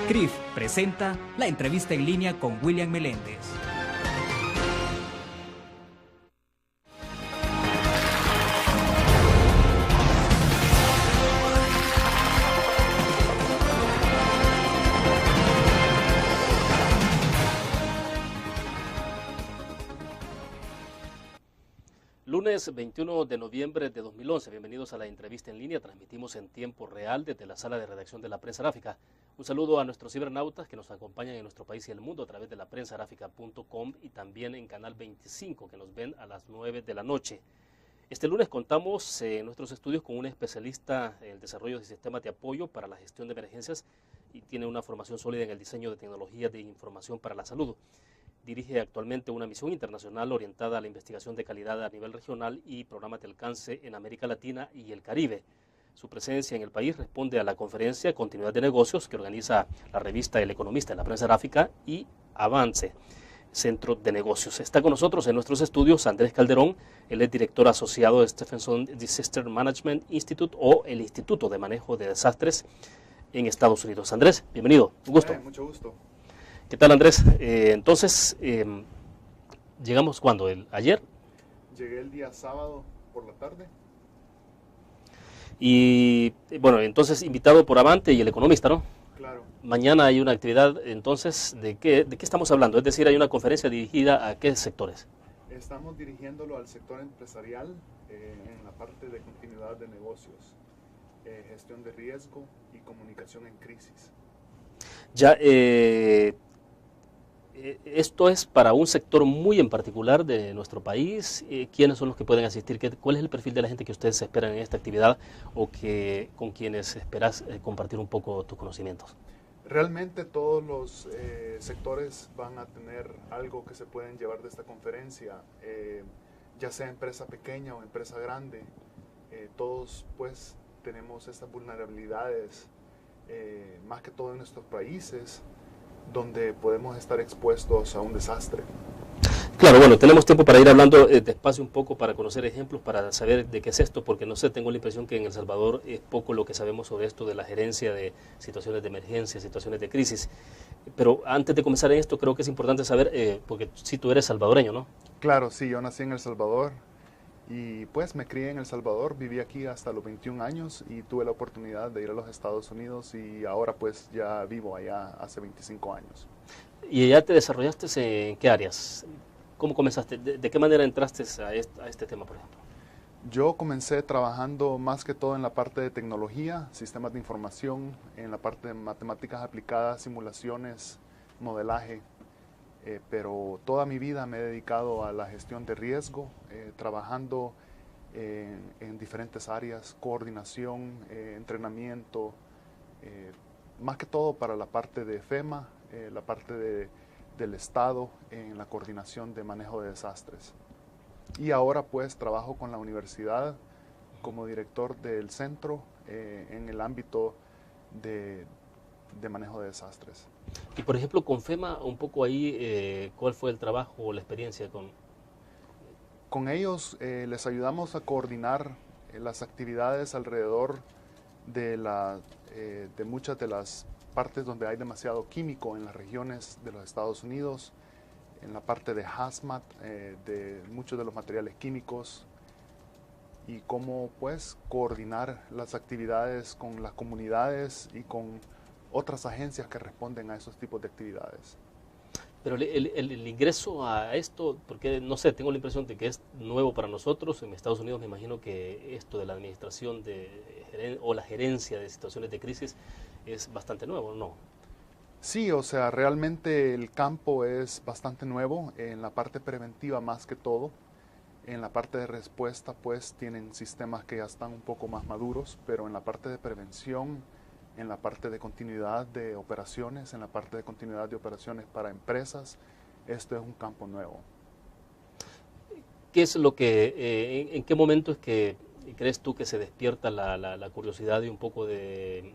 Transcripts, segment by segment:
CRIF presenta la entrevista en línea con William Meléndez. Lunes 21 de noviembre de 2011, bienvenidos a la entrevista en línea, transmitimos en tiempo real desde la sala de redacción de la Prensa Gráfica. Un saludo a nuestros cibernautas que nos acompañan en nuestro país y el mundo a través de la prensagráfica.com y también en Canal 25 que nos ven a las 9 de la noche. Este lunes contamos en nuestros estudios con un especialista en el desarrollo de sistemas de apoyo para la gestión de emergencias y tiene una formación sólida en el diseño de tecnologías de información para la salud. Dirige actualmente una misión internacional orientada a la investigación de calidad a nivel regional y programas de alcance en América Latina y el Caribe. Su presencia en el país responde a la conferencia Continuidad de Negocios que organiza la revista El Economista en la Prensa Gráfica y Avance, Centro de Negocios. Está con nosotros en nuestros estudios Andrés Calderón, él es director asociado de Stephenson Disaster Management Institute o el Instituto de Manejo de Desastres en Estados Unidos. Andrés, bienvenido, un gusto. Mucho gusto. ¿Qué tal, Andrés? ¿Llegamos cuándo? ¿Ayer? Llegué el día sábado por la tarde. Y bueno, entonces invitado por Avante y El Economista, ¿no? Claro. Mañana hay una actividad, entonces, ¿de qué estamos hablando? Es decir, hay una conferencia dirigida a qué sectores. Estamos dirigiéndolo al sector empresarial en la parte de continuidad de negocios, gestión de riesgo y comunicación en crisis. Ya, esto es para un sector muy en particular de nuestro país. ¿Quiénes son los que pueden asistir? ¿Cuál es el perfil de la gente que ustedes esperan en esta actividad o con quienes esperas compartir un poco tus conocimientos? Realmente todos los sectores van a tener algo que se pueden llevar de esta conferencia, ya sea empresa pequeña o empresa grande. Todos pues tenemos estas vulnerabilidades, más que todo en nuestros países, donde podemos estar expuestos a un desastre. Claro, bueno, tenemos tiempo para ir hablando despacio un poco, para conocer ejemplos, para saber de qué es esto, porque no sé, tengo la impresión que en El Salvador es poco lo que sabemos sobre esto de la gerencia de situaciones de emergencia, situaciones de crisis. Pero antes de comenzar en esto, creo que es importante saber, porque si tú eres salvadoreño, ¿no? Claro, sí, yo nací en El Salvador y pues me crié en El Salvador, viví aquí hasta los 21 años y tuve la oportunidad de ir a los Estados Unidos y ahora pues ya vivo allá hace 25 años. ¿Y ya te desarrollaste en qué áreas? ¿Cómo comenzaste? ¿De qué manera entraste a este tema, por ejemplo? Yo comencé trabajando más que todo en la parte de tecnología, sistemas de información, en la parte de matemáticas aplicadas, simulaciones, modelaje. Pero toda mi vida me he dedicado a la gestión de riesgo, trabajando en diferentes áreas, coordinación, entrenamiento, más que todo para la parte de FEMA, la parte del Estado en la coordinación de manejo de desastres. Y ahora pues trabajo con la universidad como director del centro en el ámbito de manejo de desastres. Y por ejemplo, con FEMA, un poco ahí, ¿cuál fue el trabajo o la experiencia con...? Con ellos les ayudamos a coordinar las actividades alrededor de muchas de las partes donde hay demasiado químico en las regiones de los Estados Unidos, en la parte de hazmat, de muchos de los materiales químicos, y cómo pues coordinar las actividades con las comunidades y con otras agencias que responden a esos tipos de actividades. Pero el ingreso a esto, porque no sé, tengo la impresión de que es nuevo para nosotros. En Estados Unidos me imagino que esto de la administración o la gerencia de situaciones de crisis es bastante nuevo, ¿no? Sí, o sea, realmente el campo es bastante nuevo en la parte preventiva más que todo. En la parte de respuesta pues tienen sistemas que ya están un poco más maduros, pero en la parte de prevención, en la parte de continuidad de operaciones, en la parte de continuidad de operaciones para empresas, esto es un campo nuevo. ¿Qué es lo que, en qué momento es que crees tú que se despierta la curiosidad de un poco de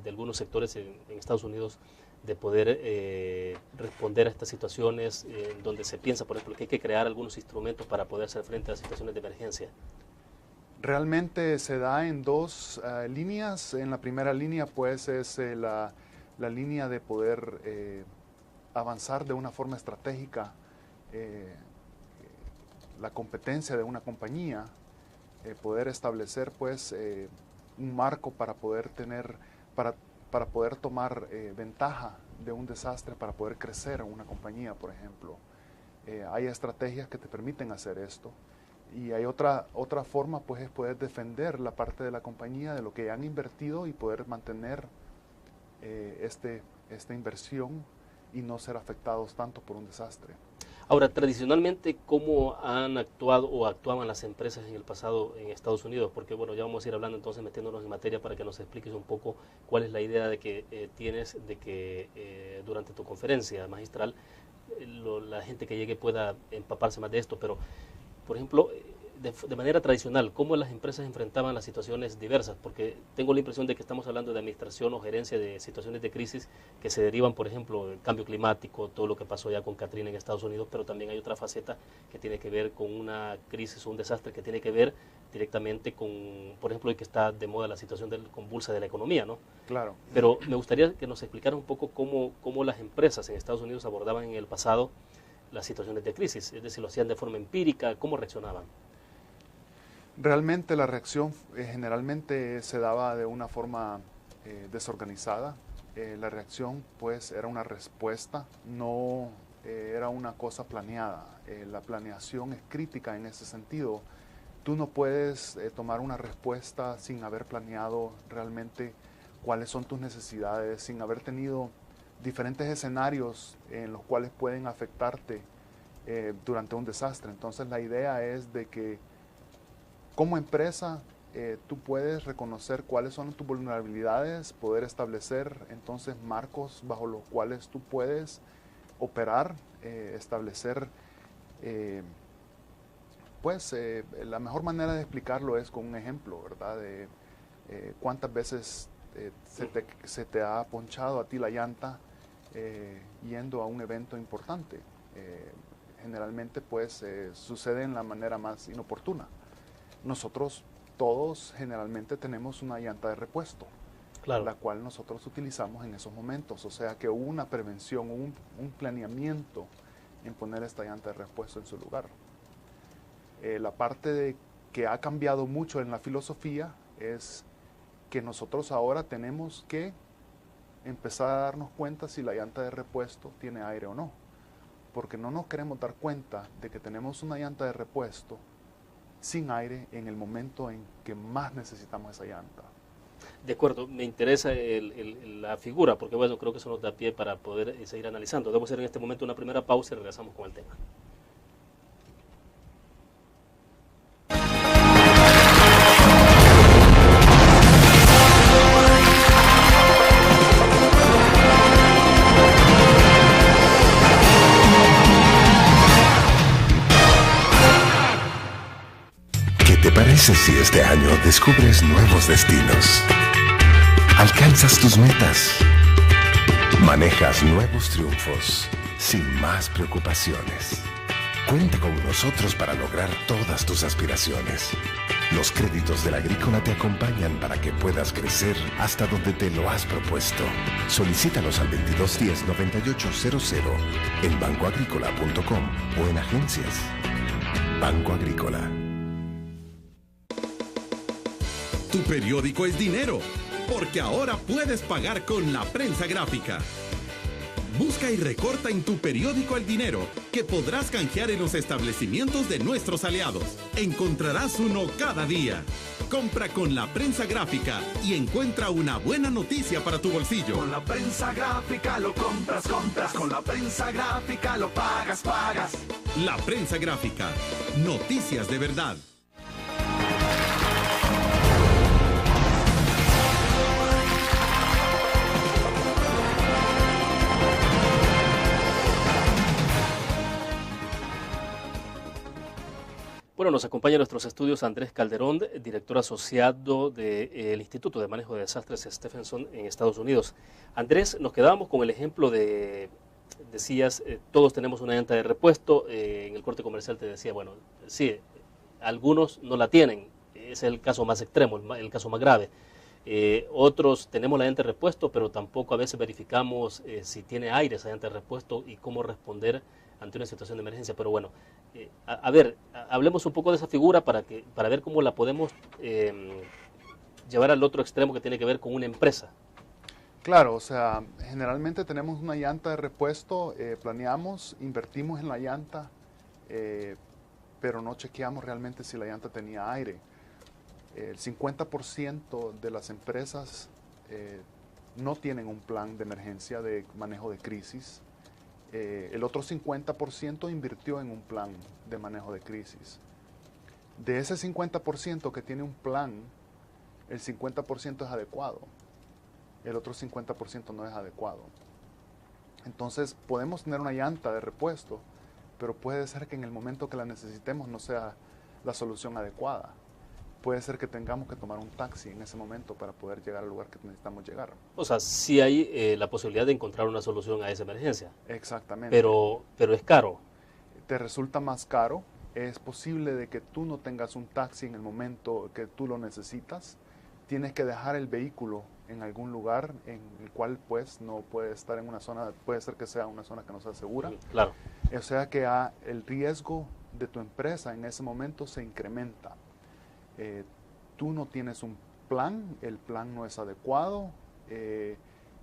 algunos sectores en Estados Unidos de poder responder a estas situaciones donde se piensa, por ejemplo, que hay que crear algunos instrumentos para poder hacer frente a situaciones de emergencia? Realmente se da en dos líneas. En la primera línea pues es la la línea de poder avanzar de una forma estratégica la competencia de una compañía, poder establecer pues un marco para poder tener, para poder tomar ventaja de un desastre, para poder crecer en una compañía, por ejemplo. Hay estrategias que te permiten hacer esto. Y hay otra forma, pues, es poder defender la parte de la compañía, de lo que han invertido, y poder mantener esta inversión y no ser afectados tanto por un desastre. Ahora, tradicionalmente, ¿cómo han actuado o actuaban las empresas en el pasado en Estados Unidos? Porque, bueno, ya vamos a ir hablando entonces, metiéndonos en materia para que nos expliques un poco cuál es la idea de que tienes de que durante tu conferencia magistral la gente que llegue pueda empaparse más de esto. Pero, por ejemplo, de manera tradicional, ¿cómo las empresas enfrentaban las situaciones diversas? Porque tengo la impresión de que estamos hablando de administración o gerencia de situaciones de crisis que se derivan, por ejemplo, del cambio climático, todo lo que pasó ya con Katrina en Estados Unidos, pero también hay otra faceta que tiene que ver con una crisis o un desastre que tiene que ver directamente con, por ejemplo, hoy que está de moda la situación convulsa de la economía, ¿no? Claro. Pero me gustaría que nos explicara un poco cómo las empresas en Estados Unidos abordaban en el pasado las situaciones de crisis, es decir, lo hacían de forma empírica, ¿cómo reaccionaban? Realmente la reacción generalmente se daba de una forma desorganizada. La reacción pues era una respuesta, no era una cosa planeada. La planeación es crítica en ese sentido. Tú no puedes tomar una respuesta sin haber planeado realmente cuáles son tus necesidades, sin haber tenido diferentes escenarios en los cuales pueden afectarte durante un desastre. Entonces la idea es de que como empresa, tú puedes reconocer cuáles son tus vulnerabilidades, poder establecer entonces marcos bajo los cuales tú puedes operar, establecer, la mejor manera de explicarlo es con un ejemplo, ¿verdad? De cuántas veces se te ha ponchado a ti la llanta yendo a un evento importante. Generalmente pues sucede en la manera más inoportuna. Nosotros todos generalmente tenemos una llanta de repuesto, claro, la cual nosotros utilizamos en esos momentos. O sea que hubo una prevención, un planeamiento en poner esta llanta de repuesto en su lugar. La parte de que ha cambiado mucho en la filosofía es que nosotros ahora tenemos que empezar a darnos cuenta si la llanta de repuesto tiene aire o no. Porque no nos queremos dar cuenta de que tenemos una llanta de repuesto sin aire en el momento en que más necesitamos esa llanta. De acuerdo, me interesa la figura, porque bueno, creo que eso nos da pie para poder seguir analizando. Debo hacer en este momento una primera pausa y regresamos con el tema. ¿Qué te parece si este año descubres nuevos destinos? Alcanzas tus metas. Manejas nuevos triunfos sin más preocupaciones. Cuenta con nosotros para lograr todas tus aspiraciones. Los créditos de la Agrícola te acompañan para que puedas crecer hasta donde te lo has propuesto. Solicítalos al 2210-9800 en bancoagricola.com o en agencias. Banco Agrícola. Tu periódico es dinero, porque ahora puedes pagar con la prensa gráfica. Busca y recorta en tu periódico el dinero, que podrás canjear en los establecimientos de nuestros aliados. Encontrarás uno cada día. Compra con la prensa gráfica y encuentra una buena noticia para tu bolsillo. Con la prensa gráfica lo compras. Con la prensa gráfica lo pagas. La prensa gráfica. Noticias de verdad. Bueno, nos acompaña en nuestros estudios Andrés Calderón, director asociado del Instituto de Manejo de Desastres Stephenson en Estados Unidos. Andrés, nos quedábamos con el ejemplo decías, todos tenemos una llanta de repuesto, en el corte comercial te decía, bueno, sí, algunos no la tienen, ese es el caso más extremo, el caso más grave. Otros tenemos la llanta de repuesto, pero tampoco a veces verificamos si tiene aire esa llanta de repuesto y cómo responder ante una situación de emergencia. Pero bueno, a ver, hablemos un poco de esa figura para ver cómo la podemos llevar al otro extremo que tiene que ver con una empresa. Claro, o sea, generalmente tenemos una llanta de repuesto, planeamos, invertimos en la llanta, pero no chequeamos realmente si la llanta tenía aire. El 50% de las empresas no tienen un plan de emergencia de manejo de crisis. El otro 50% invirtió en un plan de manejo de crisis. De ese 50% que tiene un plan, el 50% es adecuado. El otro 50% no es adecuado. Entonces podemos tener una llanta de repuesto, pero puede ser que en el momento que la necesitemos no sea la solución adecuada. Puede ser que tengamos que tomar un taxi en ese momento para poder llegar al lugar que necesitamos llegar. O sea, sí hay la posibilidad de encontrar una solución a esa emergencia. Exactamente. Pero es caro. Te resulta más caro. Es posible de que tú no tengas un taxi en el momento que tú lo necesitas. Tienes que dejar el vehículo en algún lugar en el cual pues no puede estar en una zona, puede ser que sea una zona que no sea segura. Claro. O sea que el riesgo de tu empresa en ese momento se incrementa. Tú no tienes un plan, el plan no es adecuado,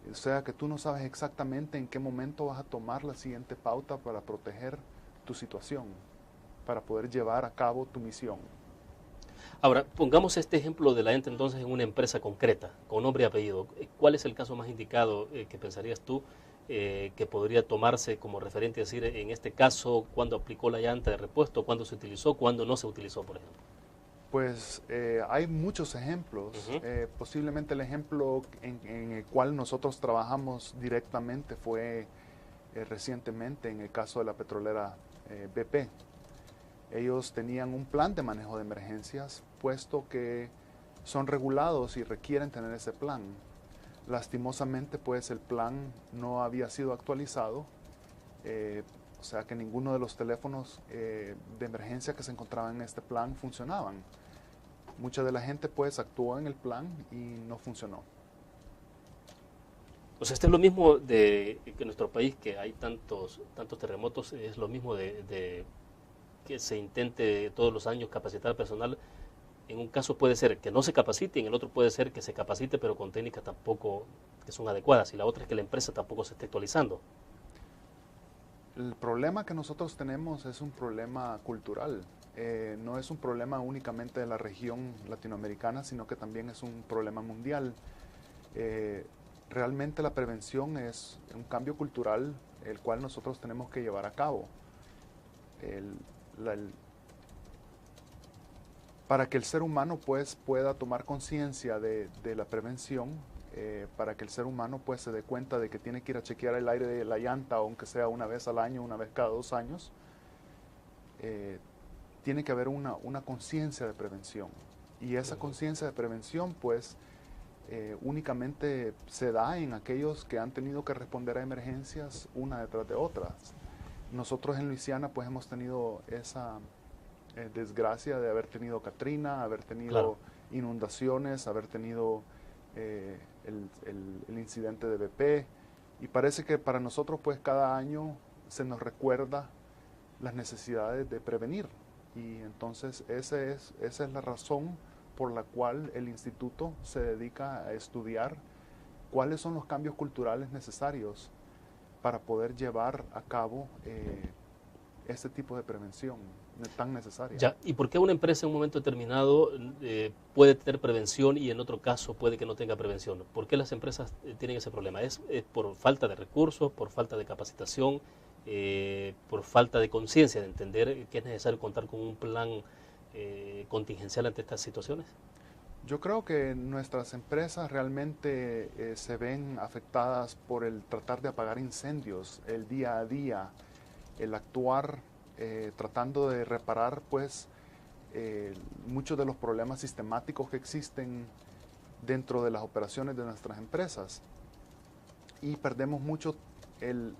o sea que tú no sabes exactamente en qué momento vas a tomar la siguiente pauta para proteger tu situación, para poder llevar a cabo tu misión. Ahora, pongamos este ejemplo de la llanta entonces en una empresa concreta, con nombre y apellido. ¿Cuál es el caso más indicado que pensarías tú que podría tomarse como referente, es decir, en este caso, cuándo aplicó la llanta de repuesto, cuándo se utilizó, cuándo no se utilizó, por ejemplo? Pues hay muchos ejemplos. Posiblemente el ejemplo en el cual nosotros trabajamos directamente fue recientemente en el caso de la petrolera BP. Ellos tenían un plan de manejo de emergencias, puesto que son regulados y requieren tener ese plan. Lastimosamente, pues el plan no había sido actualizado, o sea que ninguno de los teléfonos de emergencia que se encontraban en este plan funcionaban. Mucha de la gente pues actuó en el plan y no funcionó. O sea, esto es lo mismo de que en nuestro país, que hay tantos terremotos, es lo mismo de que se intente todos los años capacitar personal. En un caso puede ser que no se capacite, en el otro puede ser que se capacite, pero con técnicas tampoco que son adecuadas. Y la otra es que la empresa tampoco se esté actualizando. El problema que nosotros tenemos es un problema cultural. No es un problema únicamente de la región latinoamericana, sino que también es un problema mundial. Realmente la prevención es un cambio cultural el cual nosotros tenemos que llevar a cabo. Para que el ser humano pues pueda tomar conciencia de la prevención, para que el ser humano pues se dé cuenta de que tiene que ir a chequear el aire de la llanta, aunque sea una vez al año, una vez cada 2 años, tiene que haber una conciencia de prevención. Y esa conciencia de prevención pues únicamente se da en aquellos que han tenido que responder a emergencias una detrás de otras. Nosotros en Luisiana pues hemos tenido esa desgracia de haber tenido Katrina, haber tenido inundaciones, haber tenido el incidente de BP, y parece que para nosotros pues cada año se nos recuerda las necesidades de prevenir, y entonces esa es la razón por la cual el instituto se dedica a estudiar cuáles son los cambios culturales necesarios para poder llevar a cabo este tipo de prevención tan necesaria. Ya, ¿y por qué una empresa en un momento determinado puede tener prevención y en otro caso puede que no tenga prevención? ¿Por qué las empresas tienen ese problema? ¿Es por falta de recursos, por falta de capacitación, por falta de conciencia de entender que es necesario contar con un plan contingencial ante estas situaciones? Yo creo que nuestras empresas realmente se ven afectadas por el tratar de apagar incendios, el día a día, el actuar tratando de reparar pues muchos de los problemas sistemáticos que existen dentro de las operaciones de nuestras empresas, y perdemos mucho el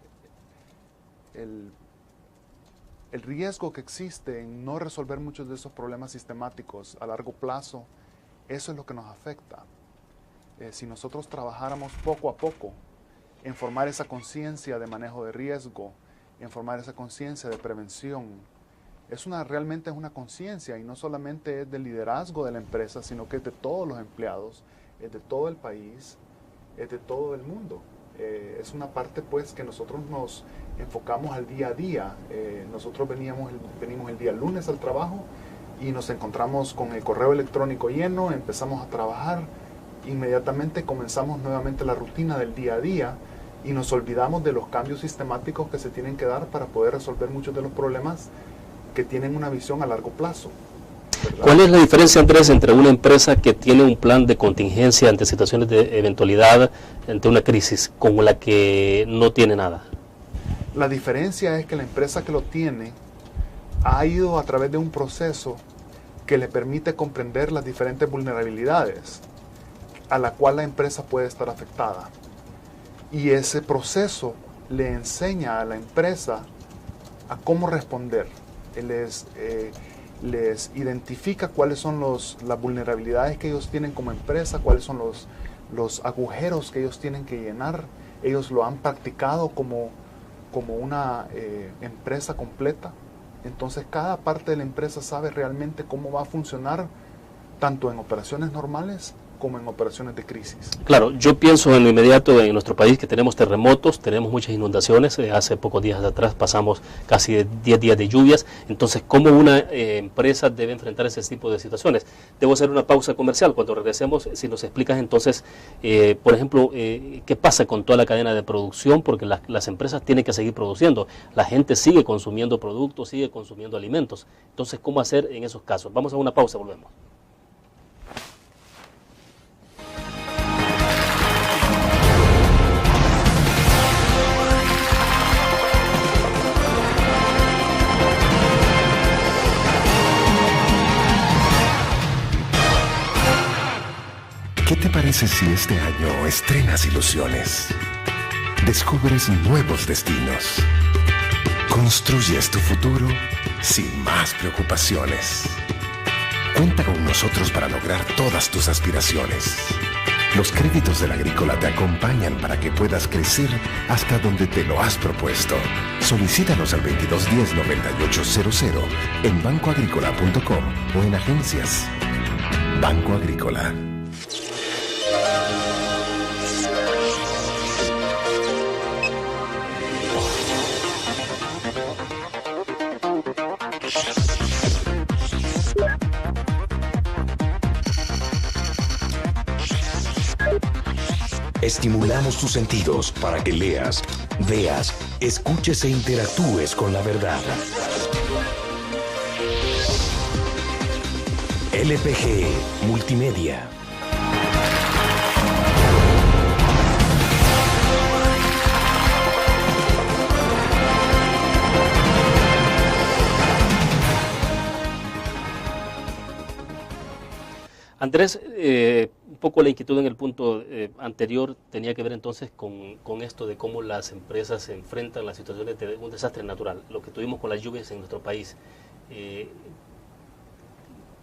riesgo que existe en no resolver muchos de esos problemas sistemáticos a largo plazo. Eso es lo que nos afecta. si nosotros trabajáramos poco a poco en formar esa conciencia de manejo de riesgo, en formar esa conciencia de prevención, realmente es una conciencia, y no solamente es del liderazgo de la empresa, sino que es de todos los empleados, es de todo el país, es de todo el mundo. Es una parte pues que nosotros nos enfocamos al día a día. Nosotros venimos el día lunes al trabajo y nos encontramos con el correo electrónico lleno, empezamos a trabajar, inmediatamente comenzamos nuevamente la rutina del día a día y nos olvidamos de los cambios sistemáticos que se tienen que dar para poder resolver muchos de los problemas que tienen una visión a largo plazo, ¿verdad? ¿Cuál es la diferencia, Andrés, entre una empresa que tiene un plan de contingencia ante situaciones de eventualidad, ante una crisis, con la que no tiene nada? La diferencia es que la empresa que lo tiene ha ido a través de un proceso que le permite comprender las diferentes vulnerabilidades a la cual la empresa puede estar afectada. Y ese proceso le enseña a la empresa a cómo responder. Les identifica cuáles son las vulnerabilidades que ellos tienen como empresa, cuáles son los agujeros que ellos tienen que llenar. Ellos lo han practicado como una empresa completa. Entonces cada parte de la empresa sabe realmente cómo va a funcionar, tanto en operaciones normales como en operaciones de crisis. Claro, yo pienso en lo inmediato en nuestro país, que tenemos terremotos, tenemos muchas inundaciones. Hace pocos días atrás pasamos casi 10 días de lluvias. Entonces, ¿cómo una empresa debe enfrentar ese tipo de situaciones? Debo hacer una pausa comercial. Cuando regresemos, si nos explicas entonces, por ejemplo, qué pasa con toda la cadena de producción, porque las empresas tienen que seguir produciendo. La gente sigue consumiendo productos, sigue consumiendo alimentos. Entonces, ¿cómo hacer en esos casos? Vamos a una pausa, volvemos. ¿Qué te parece si este año estrenas ilusiones? Descubres nuevos destinos. Construyes tu futuro sin más preocupaciones. Cuenta con nosotros para lograr todas tus aspiraciones. Los créditos del Agrícola te acompañan para que puedas crecer hasta donde te lo has propuesto. Solicítalos al 2210-9800 en bancoagricola.com o en agencias. Banco Agrícola. Estimulamos tus sentidos para que leas, veas, escuches e interactúes con la verdad. LPG Multimedia. Andrés, un poco la inquietud en el punto anterior tenía que ver entonces con esto de cómo las empresas se enfrentan las situaciones de un desastre natural, lo que tuvimos con las lluvias en nuestro país.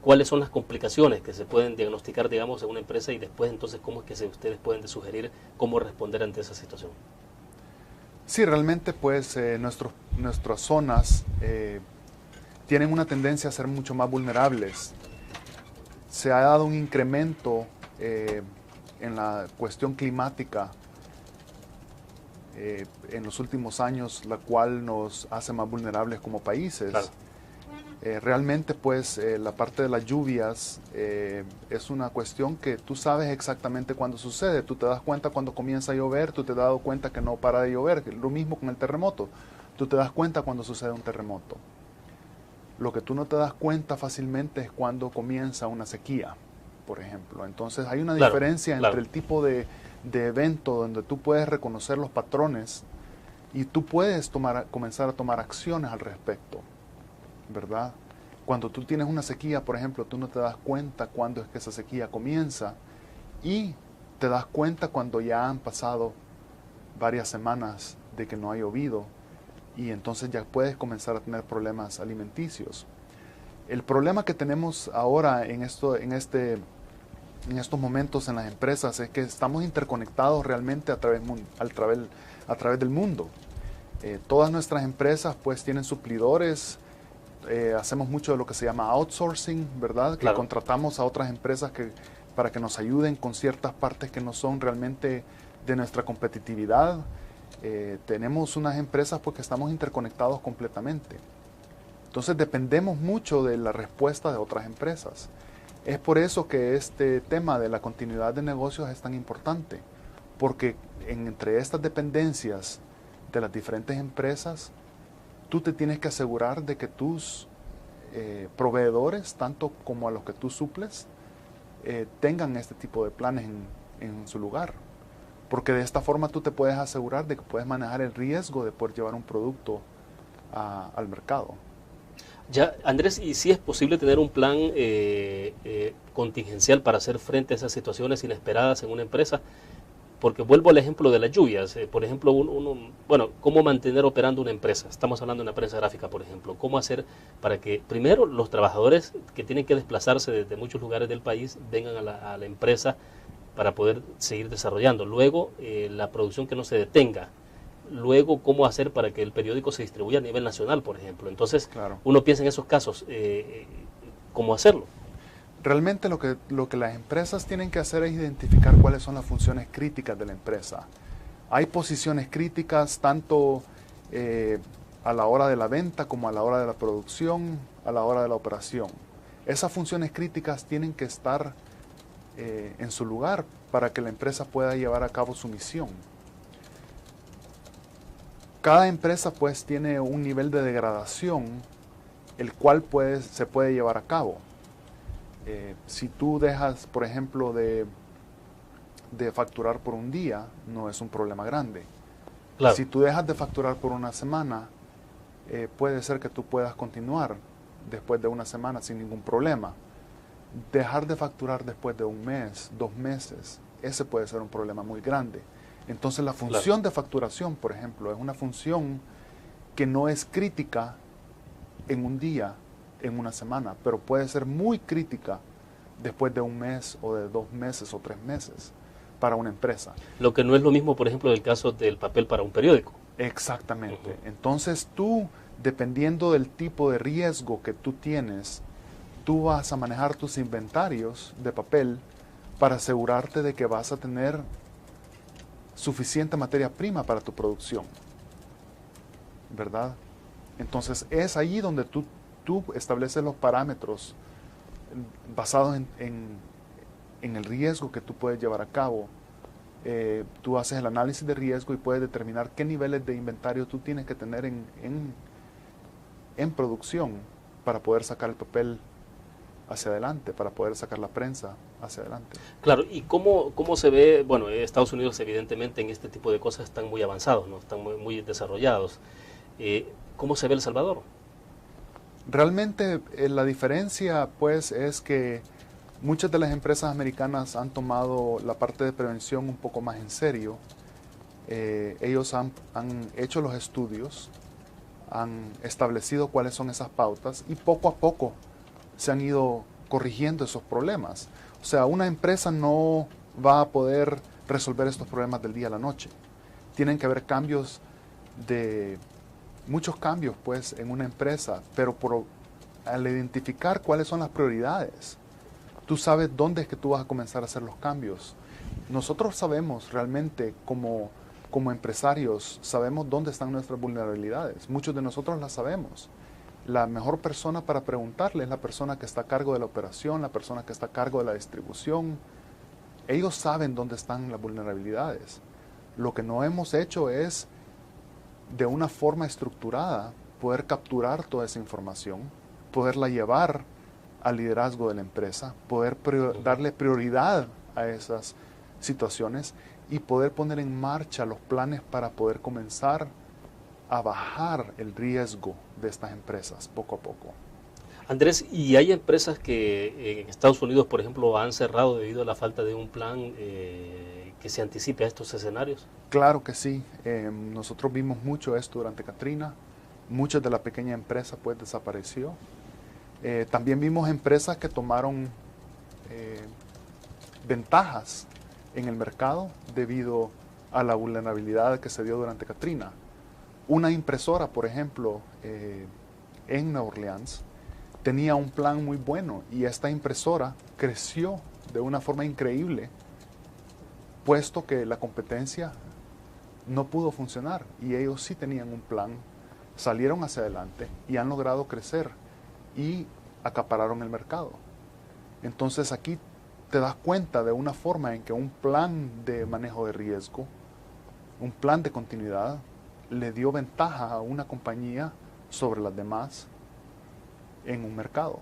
¿Cuáles son las complicaciones que se pueden diagnosticar, digamos, en una empresa, y después entonces cómo es que ustedes pueden sugerir cómo responder ante esa situación? Sí, realmente pues nuestras zonas tienen una tendencia a ser mucho más vulnerables. Se ha dado un incremento en la cuestión climática en los últimos años, la cual nos hace más vulnerables como países. Claro. Realmente pues la parte de las lluvias es una cuestión que tú sabes exactamente cuándo sucede. Tú te das cuenta cuando comienza a llover, tú te has dado cuenta que no para de llover. Lo mismo con el terremoto. Tú te das cuenta cuando sucede un terremoto. Lo que tú no te das cuenta fácilmente es cuando comienza una sequía, por ejemplo. Entonces hay una diferencia entre el tipo de evento donde tú puedes reconocer los patrones y tú puedes comenzar a tomar acciones al respecto, ¿verdad? Cuando tú tienes una sequía, por ejemplo, tú no te das cuenta cuándo es que esa sequía comienza, y te das cuenta cuando ya han pasado varias semanas de que no ha llovido, y entonces ya puedes comenzar a tener problemas alimenticios. El problema que tenemos ahora en este en estos momentos en las empresas es que estamos interconectados realmente a través del mundo. Todas nuestras empresas pues tienen suplidores, hacemos mucho de lo que se llama outsourcing, ¿verdad? Claro. Que contratamos a otras empresas para que nos ayuden con ciertas partes que no son realmente de nuestra competitividad. Tenemos unas empresas pues que estamos interconectados completamente. Entonces dependemos mucho de la respuesta de otras empresas. Es por eso que este tema de la continuidad de negocios es tan importante, porque entre estas dependencias de las diferentes empresas, tú te tienes que asegurar de que tus proveedores, tanto como a los que tú suples, tengan este tipo de planes en su lugar. Porque de esta forma tú te puedes asegurar de que puedes manejar el riesgo de poder llevar un producto al mercado. Ya, Andrés, ¿y si es posible tener un plan contingencial para hacer frente a esas situaciones inesperadas en una empresa? Porque vuelvo al ejemplo de las lluvias. Por ejemplo, ¿cómo mantener operando una empresa? Estamos hablando de una prensa gráfica, por ejemplo. ¿Cómo hacer para que, primero, los trabajadores que tienen que desplazarse desde muchos lugares del país vengan a la empresa para poder seguir desarrollando? Luego, la producción que no se detenga. Luego, ¿cómo hacer para que el periódico se distribuya a nivel nacional, por ejemplo? Entonces, Claro. Uno piensa en esos casos, ¿cómo hacerlo? Realmente lo que las empresas tienen que hacer es identificar cuáles son las funciones críticas de la empresa. Hay posiciones críticas tanto a la hora de la venta como a la hora de la producción, a la hora de la operación. Esas funciones críticas tienen que estar en su lugar para que la empresa pueda llevar a cabo su misión. Cada empresa pues tiene un nivel de degradación el cual se puede llevar a cabo. Si tú dejas, por ejemplo, de facturar por un día, no es un problema grande. Claro. Si tú dejas de facturar por una semana, puede ser que tú puedas continuar después de una semana sin ningún problema. Dejar de facturar después de un mes, 2 meses, ese puede ser un problema muy grande. Entonces la función de facturación, por ejemplo, es una función que no es crítica en un día, en una semana, pero puede ser muy crítica después de un mes o de 2 meses o 3 meses para una empresa. Lo que no es lo mismo, por ejemplo, del caso del papel para un periódico. Exactamente. Entonces tú, dependiendo del tipo de riesgo que tú tienes, tú vas a manejar tus inventarios de papel para asegurarte de que vas a tener suficiente materia prima para tu producción, ¿verdad? Entonces es ahí donde tú estableces los parámetros basados en el riesgo que tú puedes llevar a cabo. Tú haces el análisis de riesgo y puedes determinar qué niveles de inventario tú tienes que tener en producción para poder sacar el papel hacia adelante, para poder sacar la prensa hacia adelante. Claro, ¿y cómo se ve? Bueno, Estados Unidos evidentemente en este tipo de cosas están muy avanzados, ¿no? Están muy desarrollados. ¿Cómo se ve El Salvador? Realmente la diferencia pues es que muchas de las empresas americanas han tomado la parte de prevención un poco más en serio. Ellos han hecho los estudios, han establecido cuáles son esas pautas y poco a poco se han ido corrigiendo esos problemas. O sea, una empresa no va a poder resolver estos problemas del día a la noche. Tienen que haber muchos cambios pues en una empresa, pero al identificar cuáles son las prioridades, tú sabes dónde es que tú vas a comenzar a hacer los cambios. Nosotros sabemos realmente como empresarios, sabemos dónde están nuestras vulnerabilidades. Muchos de nosotros las sabemos. La mejor persona para preguntarle es la persona que está a cargo de la operación, la persona que está a cargo de la distribución. Ellos saben dónde están las vulnerabilidades. Lo que no hemos hecho es, de una forma estructurada, poder capturar toda esa información, poderla llevar al liderazgo de la empresa, poder darle prioridad a esas situaciones y poder poner en marcha los planes para poder comenzar a bajar el riesgo de estas empresas poco a poco. Andrés, ¿y hay empresas que en Estados Unidos, por ejemplo, han cerrado debido a la falta de un plan que se anticipe a estos escenarios? Claro que sí. Nosotros vimos mucho esto durante Katrina. Muchas de la pequeña empresa pues desapareció. También vimos empresas que tomaron ventajas en el mercado debido a la vulnerabilidad que se dio durante Katrina. Una impresora, por ejemplo, en Nueva Orleans, tenía un plan muy bueno y esta impresora creció de una forma increíble, puesto que la competencia no pudo funcionar y ellos sí tenían un plan, salieron hacia adelante y han logrado crecer y acapararon el mercado. Entonces aquí te das cuenta de una forma en que un plan de manejo de riesgo, un plan de continuidad, le dio ventaja a una compañía sobre las demás en un mercado.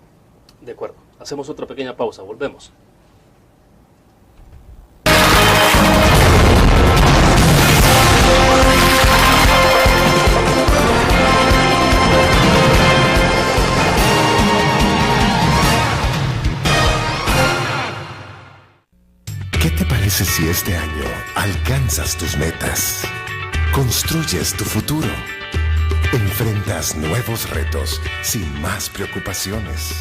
De acuerdo. Hacemos otra pequeña pausa. Volvemos. ¿Qué te parece si este año alcanzas tus metas? Construyes tu futuro. Enfrentas nuevos retos sin más preocupaciones.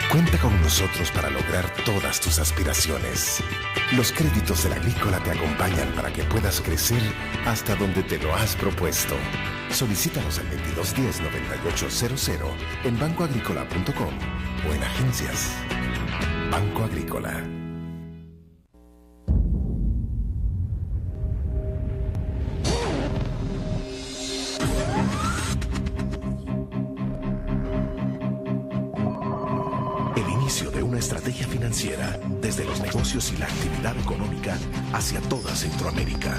Cuenta con nosotros para lograr todas tus aspiraciones. Los créditos del Agrícola te acompañan para que puedas crecer hasta donde te lo has propuesto. Solicítalos al 2210-9800 en bancoagricola.com o en agencias. Banco Agrícola. De una estrategia financiera desde los negocios y la actividad económica hacia toda Centroamérica.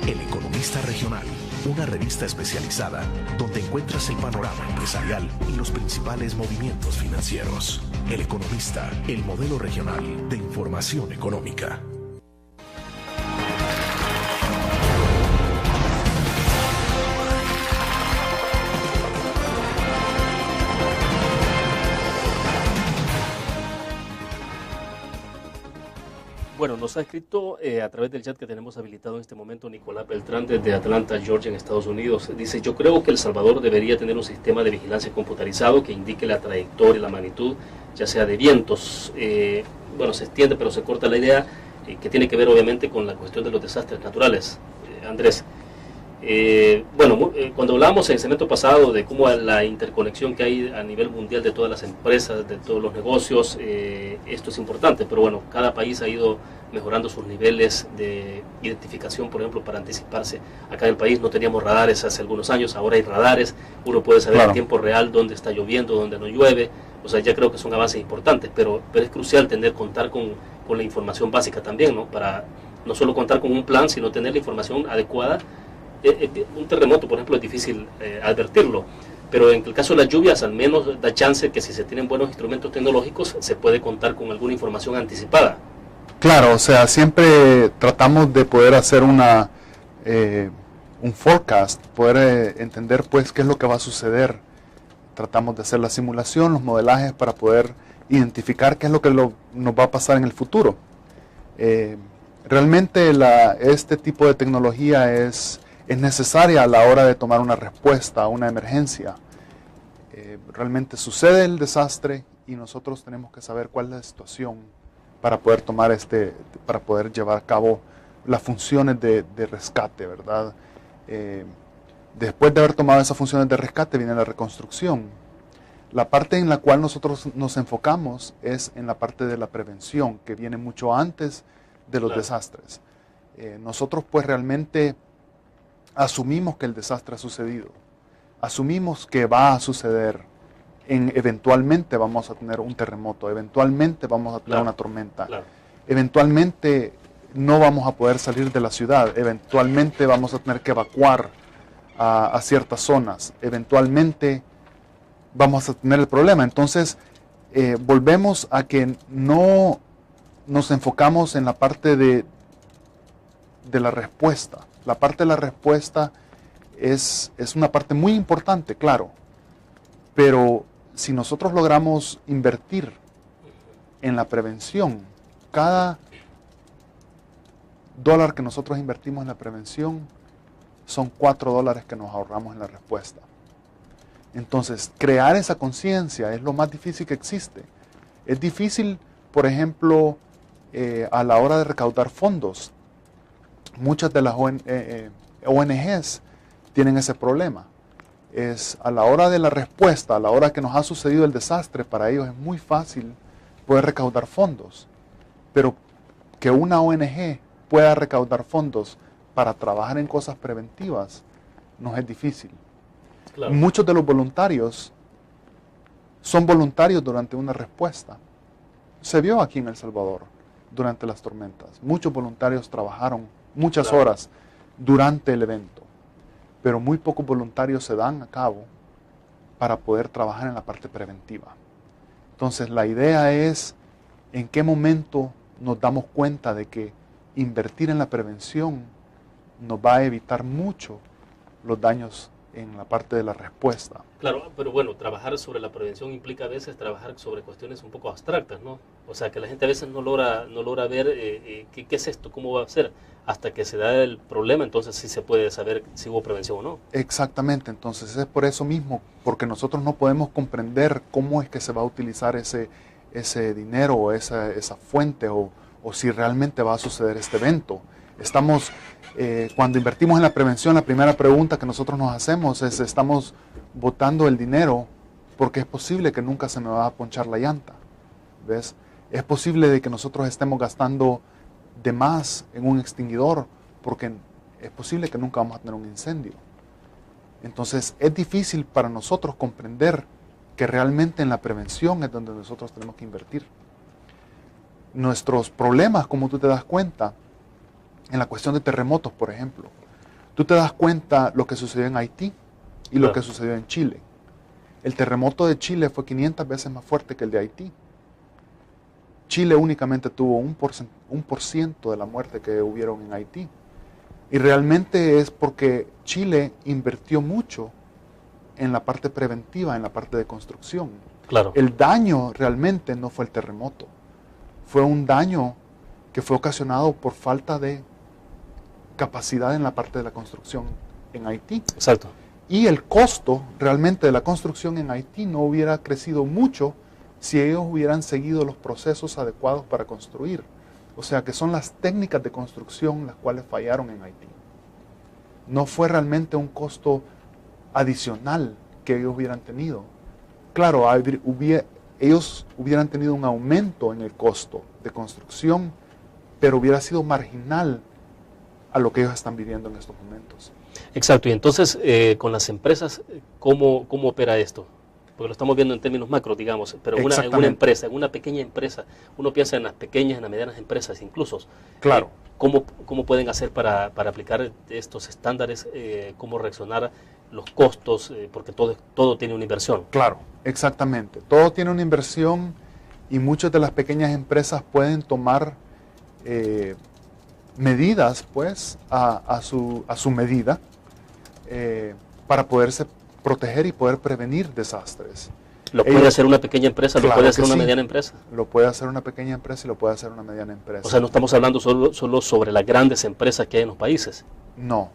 El Economista Regional, una revista especializada donde encuentras el panorama empresarial y los principales movimientos financieros. El Economista, el modelo regional de información económica. Bueno, nos ha escrito a través del chat que tenemos habilitado en este momento Nicolás Beltrán desde Atlanta, Georgia, en Estados Unidos. Dice, yo creo que El Salvador debería tener un sistema de vigilancia computarizado que indique la trayectoria y la magnitud, ya sea de vientos. Bueno, se extiende, pero se corta la idea, que tiene que ver obviamente con la cuestión de los desastres naturales. Andrés, cuando hablábamos en el segmento pasado de cómo la interconexión que hay a nivel mundial de todas las empresas, de todos los negocios, esto es importante, pero bueno, cada país ha ido mejorando sus niveles de identificación, por ejemplo, para anticiparse. Acá en el país no teníamos radares hace algunos años, ahora hay radares, uno puede saber en tiempo real dónde está lloviendo, dónde no llueve, o sea, ya creo que son avances importantes, pero es crucial contar con la información básica también, ¿no? Para no solo contar con un plan, sino tener la información adecuada. Un terremoto, por ejemplo, es difícil advertirlo, pero en el caso de las lluvias al menos da chance que si se tienen buenos instrumentos tecnológicos se puede contar con alguna información anticipada. Claro, o sea, siempre tratamos de poder hacer un forecast, poder entender pues qué es lo que va a suceder. Tratamos de hacer la simulación, los modelajes para poder identificar qué es lo que nos va a pasar en el futuro. Realmente este tipo de tecnología es necesaria a la hora de tomar una respuesta a una emergencia. Realmente sucede el desastre y nosotros tenemos que saber cuál es la situación para poder para poder llevar a cabo las funciones de rescate, ¿verdad? Después de haber tomado esas funciones de rescate viene la reconstrucción. La parte en la cual nosotros nos enfocamos es en la parte de la prevención, que viene mucho antes de los desastres. Nosotros pues realmente asumimos que el desastre ha sucedido, asumimos que va a suceder, eventualmente vamos a tener un terremoto, eventualmente vamos a tener una tormenta, eventualmente no vamos a poder salir de la ciudad, eventualmente vamos a tener que evacuar a ciertas zonas, eventualmente vamos a tener el problema. Entonces volvemos a que no nos enfocamos en la parte de la respuesta. La parte de la respuesta es una parte muy importante, claro, pero si nosotros logramos invertir en la prevención, cada dólar que nosotros invertimos en la prevención son $4 que nos ahorramos en la respuesta. Entonces, crear esa conciencia es lo más difícil que existe. Es difícil, por ejemplo, a la hora de recaudar fondos. Muchas de las ONGs tienen ese problema. Es a la hora de la respuesta, a la hora que nos ha sucedido el desastre, para ellos es muy fácil poder recaudar fondos. Pero que una ONG pueda recaudar fondos para trabajar en cosas preventivas nos es difícil. Claro. Muchos de los voluntarios son voluntarios durante una respuesta. Se vio aquí en El Salvador durante las tormentas. Muchos voluntarios trabajaron muchas horas durante el evento, pero muy pocos voluntarios se dan a cabo para poder trabajar en la parte preventiva. Entonces la idea es en qué momento nos damos cuenta de que invertir en la prevención nos va a evitar mucho los daños en la parte de la respuesta. Claro, pero bueno, trabajar sobre la prevención implica a veces trabajar sobre cuestiones un poco abstractas, ¿no? O sea, que la gente a veces no logra ver qué es esto, cómo va a ser, hasta que se da el problema, entonces sí se puede saber si hubo prevención o no. Exactamente, entonces es por eso mismo, porque nosotros no podemos comprender cómo es que se va a utilizar ese dinero o esa fuente o si realmente va a suceder este evento. Cuando invertimos en la prevención, la primera pregunta que nosotros nos hacemos es, ¿estamos botando el dinero porque es posible que nunca se me va a ponchar la llanta? ¿Ves? Es posible de que nosotros estemos gastando de más en un extinguidor porque es posible que nunca vamos a tener un incendio. Entonces es difícil para nosotros comprender que realmente en la prevención es donde nosotros tenemos que invertir. Nuestros problemas, como tú te das cuenta, en la cuestión de terremotos, por ejemplo, tú te das cuenta lo que sucedió en Haití y lo que sucedió en Chile. El terremoto de Chile fue 500 veces más fuerte que el de Haití. Chile únicamente tuvo 1% de la muerte que hubieron en Haití. Y realmente es porque Chile invirtió mucho en la parte preventiva, en la parte de construcción. Claro. El daño realmente no fue el terremoto. Fue un daño que fue ocasionado por falta de capacidad en la parte de la construcción en Haití. Exacto. Y el costo realmente de la construcción en Haití no hubiera crecido mucho si ellos hubieran seguido los procesos adecuados para construir. O sea que son las técnicas de construcción las cuales fallaron en Haití. No fue realmente un costo adicional que ellos hubieran tenido. Claro, ellos hubieran tenido un aumento en el costo de construcción, pero hubiera sido marginal a lo que ellos están viviendo en estos momentos. Exacto, y entonces con las empresas, ¿cómo opera esto? Porque lo estamos viendo en términos macro, digamos, pero en una empresa, en una pequeña empresa, uno piensa en las pequeñas, en las medianas empresas incluso. Claro. ¿Cómo pueden hacer para aplicar estos estándares? ¿Cómo reaccionar los costos? Porque todo tiene una inversión. Claro, exactamente. Todo tiene una inversión y muchas de las pequeñas empresas pueden tomar medidas, pues, a su medida para poderse proteger y poder prevenir desastres. ¿Lo puede hacer una pequeña empresa? ¿Lo puede hacer una mediana empresa? Lo puede hacer una pequeña empresa y lo puede hacer una mediana empresa. O sea, no estamos hablando solo sobre las grandes empresas que hay en los países. No.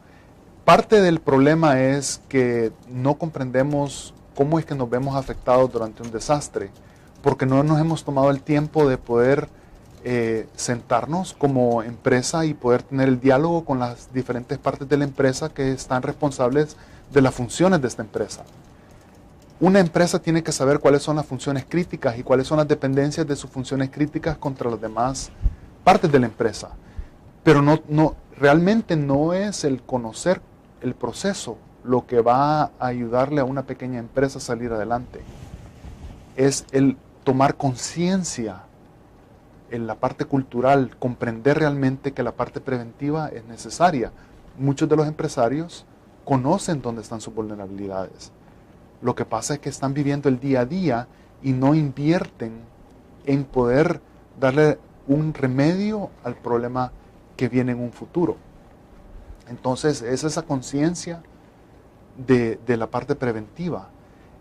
Parte del problema es que no comprendemos cómo es que nos vemos afectados durante un desastre, porque no nos hemos tomado el tiempo de poder sentarnos como empresa y poder tener el diálogo con las diferentes partes de la empresa que están responsables de las funciones de esta empresa. Una empresa tiene que saber cuáles son las funciones críticas y cuáles son las dependencias de sus funciones críticas contra las demás partes de la empresa. Pero realmente no es el conocer el proceso lo que va a ayudarle a una pequeña empresa a salir adelante. Es el tomar conciencia en la parte cultural, comprender realmente que la parte preventiva es necesaria. Muchos de los empresarios conocen dónde están sus vulnerabilidades. Lo que pasa es que están viviendo el día a día y no invierten en poder darle un remedio al problema que viene en un futuro. Entonces es esa conciencia de la parte preventiva.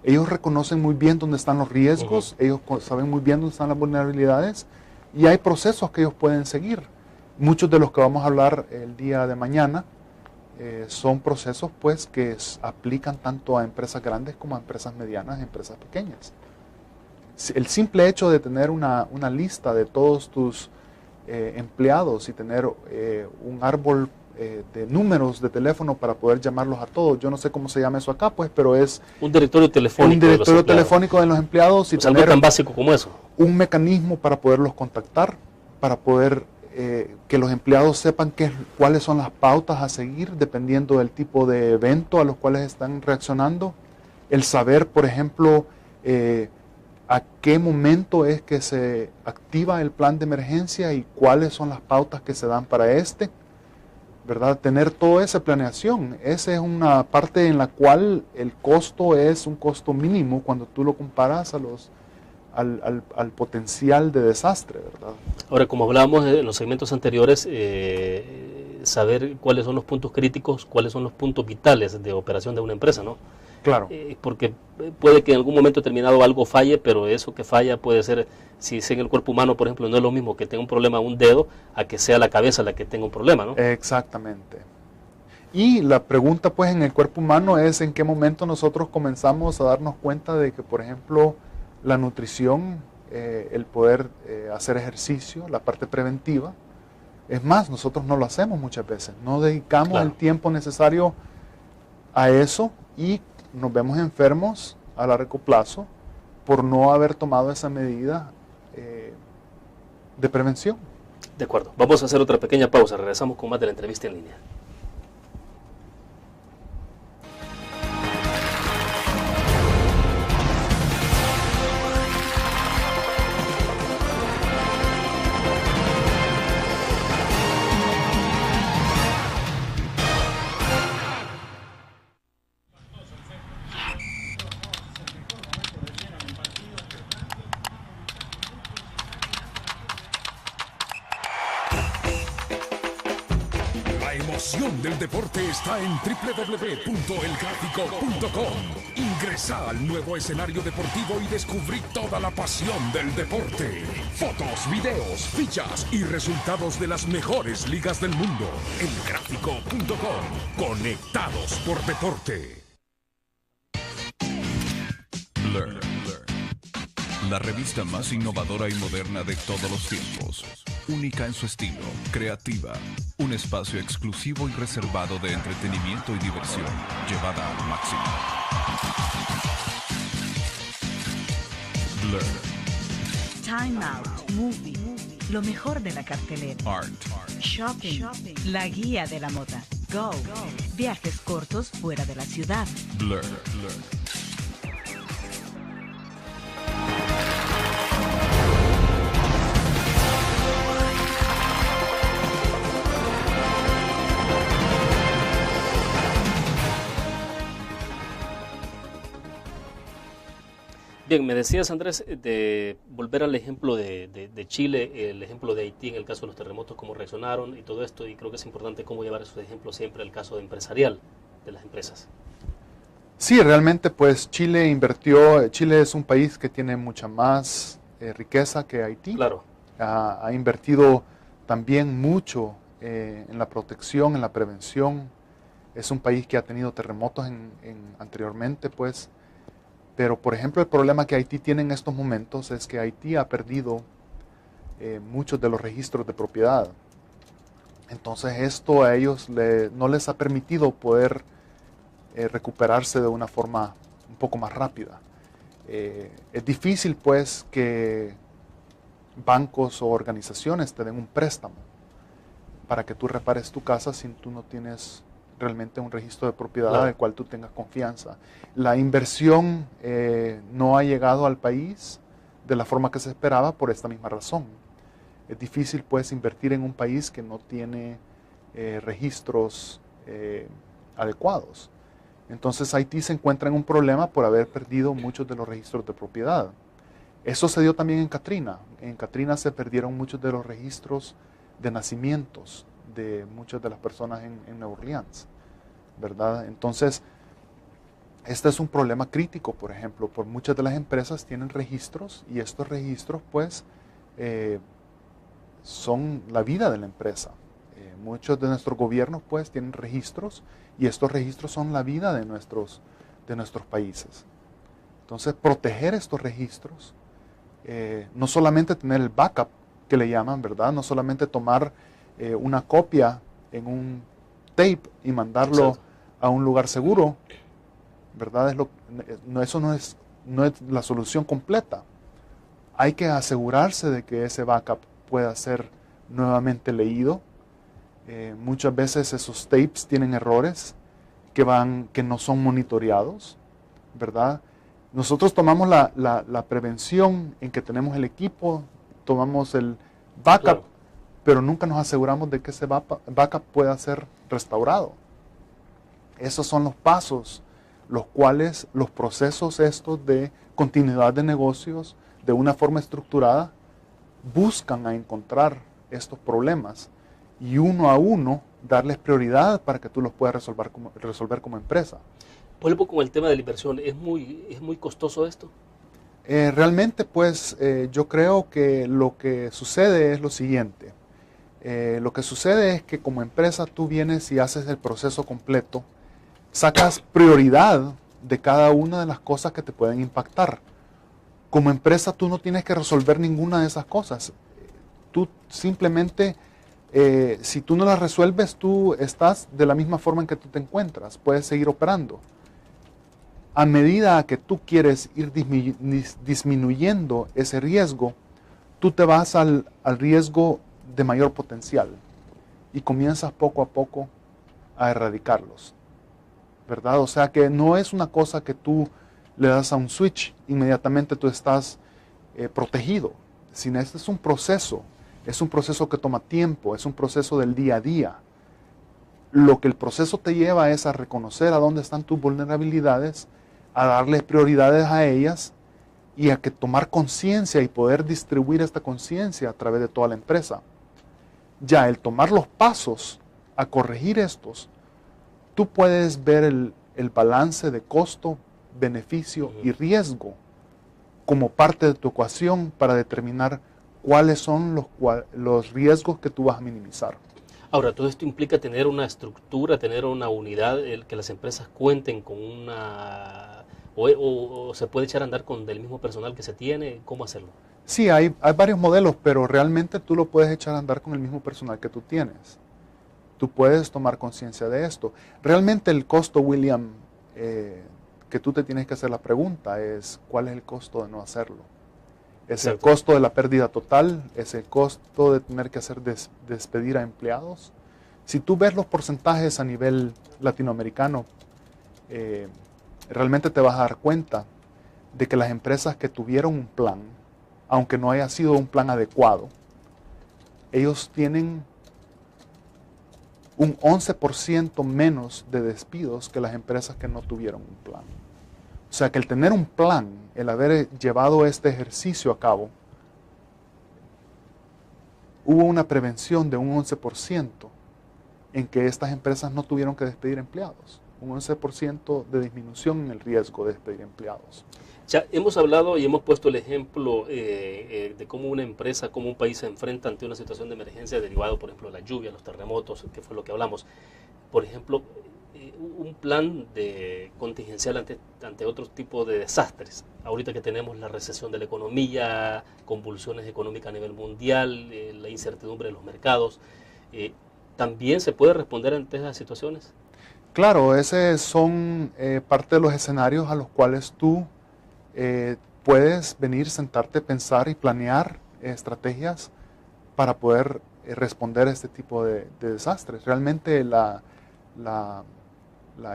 Ellos reconocen muy bien dónde están los riesgos, ellos saben muy bien dónde están las vulnerabilidades y hay procesos que ellos pueden seguir. Muchos de los que vamos a hablar el día de mañana son procesos pues que aplican tanto a empresas grandes como a empresas medianas y empresas pequeñas. El simple hecho de tener una lista de todos tus empleados y tener un árbol de números de teléfono para poder llamarlos a todos. Yo no sé cómo se llama eso acá, pues, pero es un directorio telefónico. Un directorio telefónico de los empleados y tener algo tan básico como eso. Un mecanismo para poderlos contactar, para poder que los empleados sepan cuáles son las pautas a seguir dependiendo del tipo de evento a los cuales están reaccionando. El saber, por ejemplo, a qué momento es que se activa el plan de emergencia y cuáles son las pautas que se dan para ¿verdad? Tener toda esa planeación. Esa es una parte en la cual el costo es un costo mínimo cuando tú lo comparas al potencial de desastre, ¿verdad? Ahora, como hablábamos en los segmentos anteriores, saber cuáles son los puntos críticos, cuáles son los puntos vitales de operación de una empresa, ¿no? Claro. Porque puede que en algún momento determinado algo falle, pero eso que falla puede ser, si es en el cuerpo humano, por ejemplo, no es lo mismo que tenga un problema un dedo a que sea la cabeza la que tenga un problema, ¿no? Exactamente. Y la pregunta, pues, en el cuerpo humano es en qué momento nosotros comenzamos a darnos cuenta de que, por ejemplo, la nutrición, el poder hacer ejercicio, la parte preventiva, es más, nosotros no lo hacemos muchas veces, no dedicamos el tiempo necesario a eso y nos vemos enfermos a largo plazo por no haber tomado esa medida de prevención. De acuerdo, vamos a hacer otra pequeña pausa, regresamos con más de la entrevista en línea. Del deporte está en www.elgráfico.com. Ingresa al nuevo escenario deportivo y descubrí toda la pasión del deporte. Fotos, videos, fichas y resultados de las mejores ligas del mundo. Elgráfico.com. Conectados por deporte. Blur. La revista más innovadora y moderna de todos los tiempos. Única en su estilo, creativa. Un espacio exclusivo y reservado de entretenimiento y diversión, llevada al máximo. Blur. Time Out, Movie, lo mejor de la cartelera. Art. Shopping, la guía de la moda. Go, viajes cortos fuera de la ciudad. Blur. Bien, me decías, Andrés, de volver al ejemplo de Chile, el ejemplo de Haití en el caso de los terremotos, cómo reaccionaron y todo esto, y creo que es importante cómo llevar esos ejemplos siempre al caso empresarial de las empresas. Sí, realmente pues Chile es un país que tiene mucha más riqueza que Haití. Claro. Ha invertido también mucho en la protección, en la prevención. Es un país que ha tenido terremotos anteriormente, pues. Pero, por ejemplo, el problema que Haití tiene en estos momentos es que Haití ha perdido muchos de los registros de propiedad. Entonces, esto a ellos no les ha permitido poder recuperarse de una forma un poco más rápida. Es difícil, pues, que bancos o organizaciones te den un préstamo para que tú repares tu casa si tú no tienes realmente un registro de propiedad del cual tú tengas confianza. La inversión no ha llegado al país de la forma que se esperaba por esta misma razón. Es difícil, pues, invertir en un país que no tiene registros adecuados. Entonces Haití se encuentra en un problema por haber perdido muchos de los registros de propiedad. Eso se dio también en Katrina. En Katrina se perdieron muchos de los registros de nacimientos de muchas de las personas en Nueva Orleans, ¿verdad? Entonces, este es un problema crítico, por ejemplo, por muchas de las empresas tienen registros y estos registros, pues, son la vida de la empresa. Muchos de nuestros gobiernos, pues, tienen registros y estos registros son la vida de nuestros países. Entonces, proteger estos registros, no solamente tener el backup que le llaman, ¿verdad? No solamente tomar una copia en un tape y mandarlo Exacto. a un lugar seguro, ¿verdad? Eso no es la solución completa. Hay que asegurarse de que ese backup pueda ser nuevamente leído. Muchas veces esos tapes tienen errores que no son monitoreados, ¿verdad? Nosotros tomamos la prevención en que tenemos el equipo, tomamos el backup, Claro. pero nunca nos aseguramos de que ese backup pueda ser restaurado. Esos son los pasos, los procesos estos de continuidad de negocios, de una forma estructurada, buscan a encontrar estos problemas y uno a uno darles prioridad para que tú los puedas resolver como empresa. Vuelvo con el tema de la inversión. ¿Es muy costoso esto? Realmente, pues, yo creo que lo que sucede es lo siguiente. Lo que sucede es que como empresa tú vienes y haces el proceso completo, sacas prioridad de cada una de las cosas que te pueden impactar. Como empresa tú no tienes que resolver ninguna de esas cosas. Tú simplemente, si tú no las resuelves, tú estás de la misma forma en que tú te encuentras. Puedes seguir operando. A medida que tú quieres ir disminuyendo ese riesgo, tú te vas al riesgo de mayor potencial y comienzas poco a poco a erradicarlos, ¿verdad? O sea que no es una cosa que tú le das a un switch, inmediatamente tú estás protegido, sino este es un proceso que toma tiempo, es un proceso del día a día. Lo que el proceso te lleva es a reconocer a dónde están tus vulnerabilidades, a darle prioridades a ellas y a que tomar conciencia y poder distribuir esta conciencia a través de toda la empresa. Ya el tomar los pasos a corregir estos, tú puedes ver el balance de costo, beneficio y riesgo como parte de tu ecuación para determinar cuáles son los riesgos que tú vas a minimizar. Ahora, todo esto implica tener una estructura, tener una unidad, que las empresas cuenten con o se puede echar a andar con el mismo personal que se tiene. ¿Cómo hacerlo? Sí, hay varios modelos, pero realmente tú lo puedes echar a andar con el mismo personal que tú tienes. Tú puedes tomar conciencia de esto. Realmente el costo, William, que tú te tienes que hacer la pregunta es, ¿cuál es el costo de no hacerlo? ¿Es el costo de la pérdida total? ¿Es el costo de tener que despedir a empleados? Si tú ves los porcentajes a nivel latinoamericano, realmente te vas a dar cuenta de que las empresas que tuvieron un plan, aunque no haya sido un plan adecuado, ellos tienen un 11% menos de despidos que las empresas que no tuvieron un plan. O sea que el tener un plan, el haber llevado este ejercicio a cabo, hubo una prevención de un 11% en que estas empresas no tuvieron que despedir empleados. Un 11% de disminución en el riesgo de despedir empleados. Ya hemos hablado y hemos puesto el ejemplo de cómo una empresa, cómo un país se enfrenta ante una situación de emergencia derivado, por ejemplo, de la lluvia, los terremotos, que fue lo que hablamos. Por ejemplo, un plan de contingencial ante otro tipo de desastres. Ahorita que tenemos la recesión de la economía, convulsiones económicas a nivel mundial, la incertidumbre de los mercados, ¿también se puede responder ante esas situaciones? Claro, esos son parte de los escenarios a los cuales tú puedes venir, sentarte, pensar y planear estrategias para poder responder a este tipo de desastres. Realmente la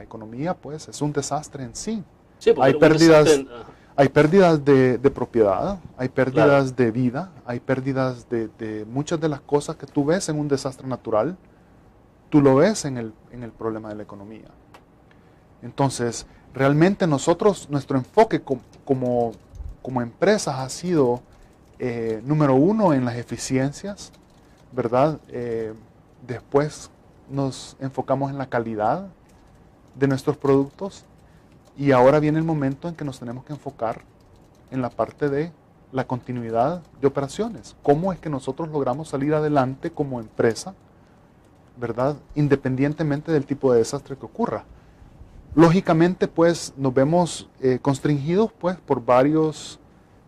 economía pues es un desastre en sí. Sí, hay pérdidas de propiedad, hay pérdidas de vida, hay pérdidas de muchas de las cosas que tú ves en un desastre natural, tú lo ves en el problema de la economía. Entonces, realmente nuestro enfoque como empresas ha sido, número uno, en las eficiencias, ¿verdad? Después nos enfocamos en la calidad de nuestros productos y ahora viene el momento en que nos tenemos que enfocar en la parte de la continuidad de operaciones. ¿Cómo es que nosotros logramos salir adelante como empresa, ¿verdad? Independientemente del tipo de desastre que ocurra. Lógicamente, pues, nos vemos constringidos, pues, por varios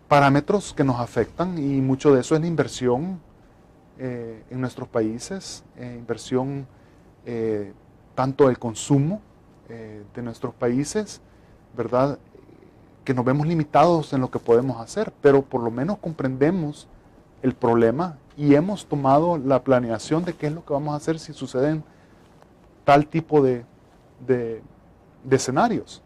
parámetros que nos afectan y mucho de eso es la inversión en nuestros países, inversión tanto del consumo de nuestros países, ¿verdad? Que nos vemos limitados en lo que podemos hacer, pero por lo menos comprendemos el problema y hemos tomado la planeación de qué es lo que vamos a hacer si suceden tal tipo de escenarios.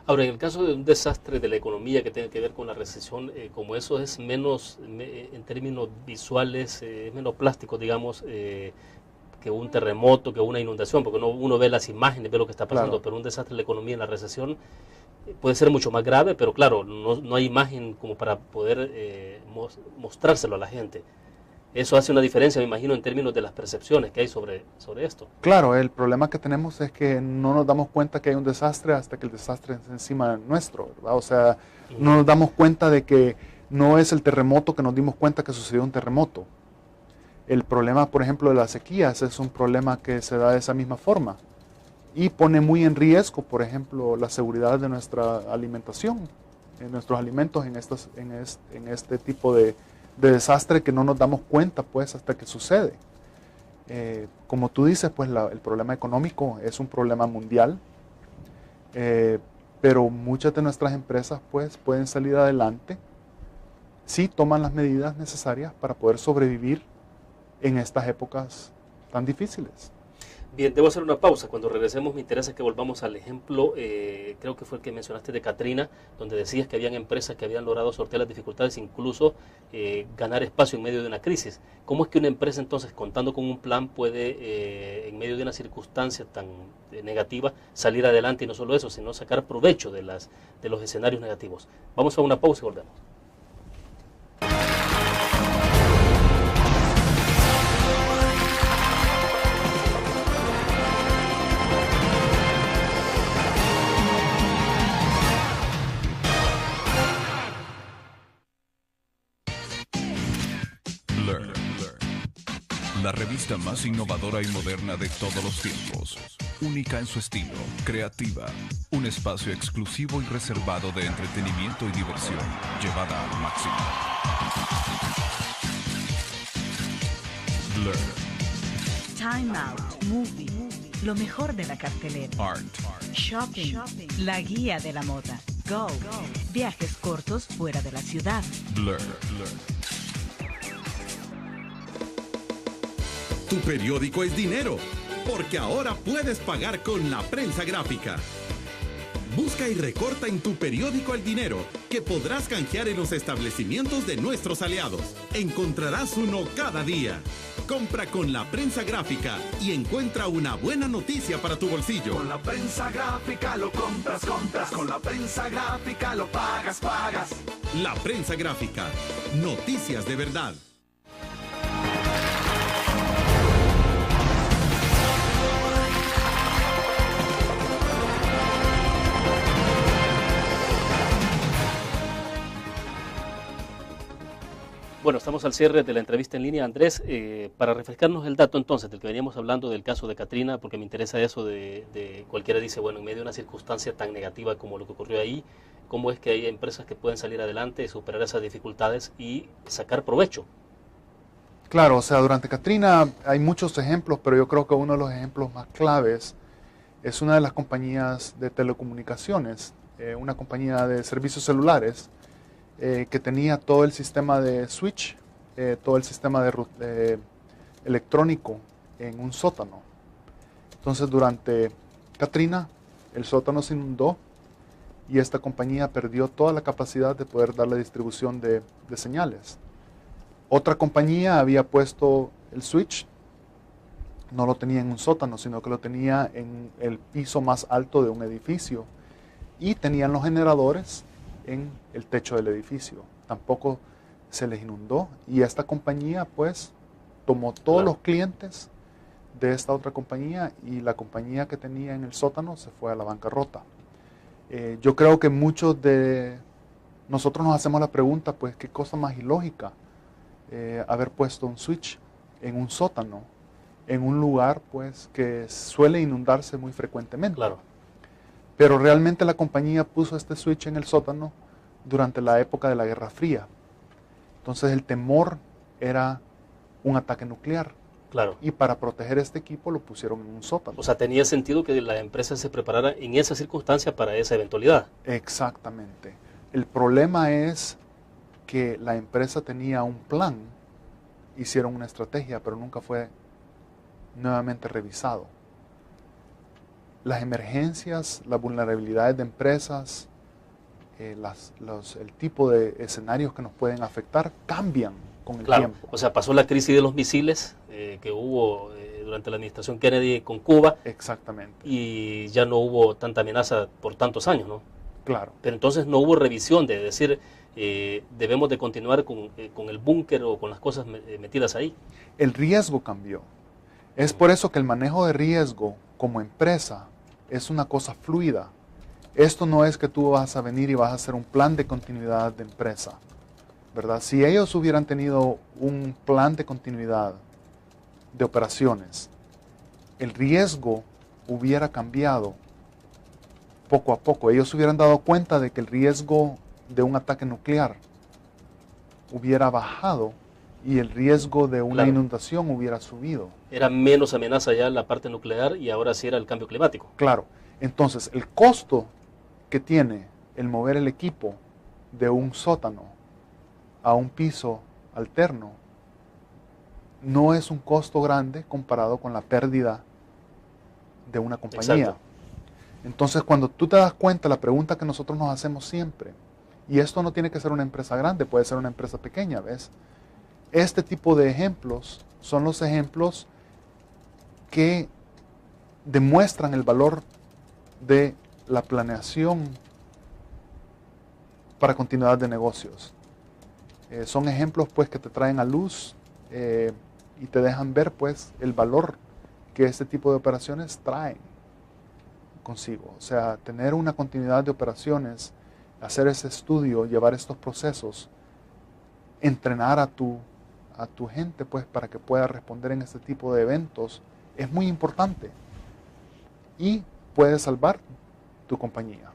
Ahora, en el caso de un desastre de la economía que tiene que ver con la recesión, como eso es menos, en términos visuales, menos plástico, digamos, que un terremoto, que una inundación, porque uno ve las imágenes, ve lo que está pasando, Claro. pero un desastre de la economía en la recesión puede ser mucho más grave, pero claro, no hay imagen como para poder mostrárselo a la gente. Eso hace una diferencia, me imagino, en términos de las percepciones que hay sobre esto. Claro, el problema que tenemos es que no nos damos cuenta que hay un desastre hasta que el desastre es encima nuestro, ¿verdad? O sea, no nos damos cuenta de que no es el terremoto que nos dimos cuenta que sucedió un terremoto. El problema, por ejemplo, de las sequías es un problema que se da de esa misma forma y pone muy en riesgo, por ejemplo, la seguridad de nuestra alimentación, en nuestros alimentos en este tipo de desastre que no nos damos cuenta pues hasta que sucede. Como tú dices, pues el problema económico es un problema mundial, pero muchas de nuestras empresas pues pueden salir adelante si toman las medidas necesarias para poder sobrevivir en estas épocas tan difíciles. Bien, debo hacer una pausa. Cuando regresemos me interesa que volvamos al ejemplo, creo que fue el que mencionaste de Katrina, donde decías que habían empresas que habían logrado sortear las dificultades, incluso ganar espacio en medio de una crisis. ¿Cómo es que una empresa entonces, contando con un plan, puede, en medio de una circunstancia tan negativa, salir adelante y no solo eso, sino sacar provecho de los escenarios negativos? Vamos a una pausa y volvemos. La revista más innovadora y moderna de todos los tiempos. Única en su estilo, creativa. Un espacio exclusivo y reservado de entretenimiento y diversión, llevada al máximo. Blur. Time Out, Movie, lo mejor de la cartelera. Art. Shopping, la guía de la moda. Go, viajes cortos fuera de la ciudad. Blur. Tu periódico es dinero, porque ahora puedes pagar con la prensa gráfica. Busca y recorta en tu periódico el dinero, que podrás canjear en los establecimientos de nuestros aliados. Encontrarás uno cada día. Compra con la prensa gráfica y encuentra una buena noticia para tu bolsillo. Con la prensa gráfica lo compras. Con la prensa gráfica lo pagas. La prensa gráfica. Noticias de verdad. Bueno, estamos al cierre de la entrevista en línea. Andrés, para refrescarnos el dato entonces del que veníamos hablando del caso de Katrina, porque me interesa eso de cualquiera dice, bueno, en medio de una circunstancia tan negativa como lo que ocurrió ahí, ¿cómo es que hay empresas que pueden salir adelante, superar esas dificultades y sacar provecho? Claro, o sea, durante Katrina hay muchos ejemplos, pero yo creo que uno de los ejemplos más claves es una de las compañías de telecomunicaciones, una compañía de servicios celulares, que tenía todo el sistema de switch, todo el sistema de electrónico en un sótano. Entonces durante Katrina el sótano se inundó y esta compañía perdió toda la capacidad de poder dar la distribución de señales. Otra compañía había puesto el switch, no lo tenía en un sótano, sino que lo tenía en el piso más alto de un edificio y tenían los generadores en el techo del edificio. Tampoco se les inundó y esta compañía pues tomó todos los clientes de esta otra compañía y la compañía que tenía en el sótano se fue a la bancarrota. Yo creo que muchos de nosotros nos hacemos la pregunta, pues qué cosa más ilógica haber puesto un switch en un sótano, en un lugar pues que suele inundarse muy frecuentemente. Claro. Pero realmente la compañía puso este switch en el sótano durante la época de la Guerra Fría. Entonces el temor era un ataque nuclear. Claro. Y para proteger este equipo lo pusieron en un sótano. O sea, tenía sentido que la empresa se preparara en esa circunstancia para esa eventualidad. Exactamente. El problema es que la empresa tenía un plan, hicieron una estrategia, pero nunca fue nuevamente revisado. Las emergencias, las vulnerabilidades de empresas, el tipo de escenarios que nos pueden afectar cambian con el tiempo. O sea, pasó la crisis de los misiles que hubo durante la administración Kennedy con Cuba. Exactamente. Y ya no hubo tanta amenaza por tantos años, ¿no? Claro. Pero entonces no hubo revisión de decir, debemos de continuar con el búnker o con las cosas metidas ahí. El riesgo cambió. Es por eso que el manejo de riesgo como empresa es una cosa fluida. Esto no es que tú vas a venir y vas a hacer un plan de continuidad de empresa, ¿verdad? Si ellos hubieran tenido un plan de continuidad de operaciones, el riesgo hubiera cambiado poco a poco. Ellos se hubieran dado cuenta de que el riesgo de un ataque nuclear hubiera bajado y el riesgo de una inundación hubiera subido. Era menos amenaza ya la parte nuclear y ahora sí era el cambio climático. Claro. Entonces, el costo que tiene el mover el equipo de un sótano a un piso alterno no es un costo grande comparado con la pérdida de una compañía. Exacto. Entonces, cuando tú te das cuenta, la pregunta que nosotros nos hacemos siempre, y esto no tiene que ser una empresa grande, puede ser una empresa pequeña, ¿ves? Este tipo de ejemplos son los ejemplos que demuestran el valor de la planeación para continuidad de negocios. Son ejemplos pues que te traen a luz y te dejan ver pues el valor que este tipo de operaciones traen consigo. O sea, tener una continuidad de operaciones, hacer ese estudio, llevar estos procesos, entrenar a tu gente pues para que pueda responder en este tipo de eventos es muy importante y puede salvar tu compañía.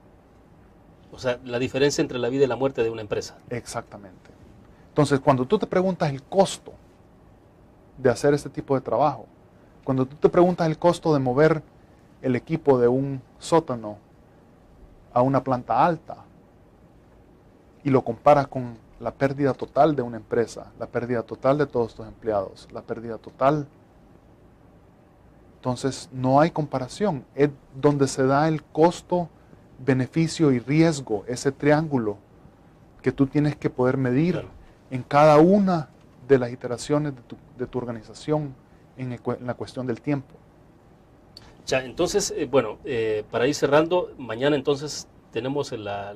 O sea, la diferencia entre la vida y la muerte de una empresa. Exactamente. Entonces, cuando tú te preguntas el costo de hacer este tipo de trabajo, cuando tú te preguntas el costo de mover el equipo de un sótano a una planta alta y lo comparas con la pérdida total de una empresa, la pérdida total de todos tus empleados, la pérdida total, entonces no hay comparación. Es donde se da el costo, beneficio y riesgo, ese triángulo que tú tienes que poder medir en cada una de las iteraciones de tu organización en la cuestión del tiempo. Ya, entonces, bueno, para ir cerrando, mañana entonces tenemos la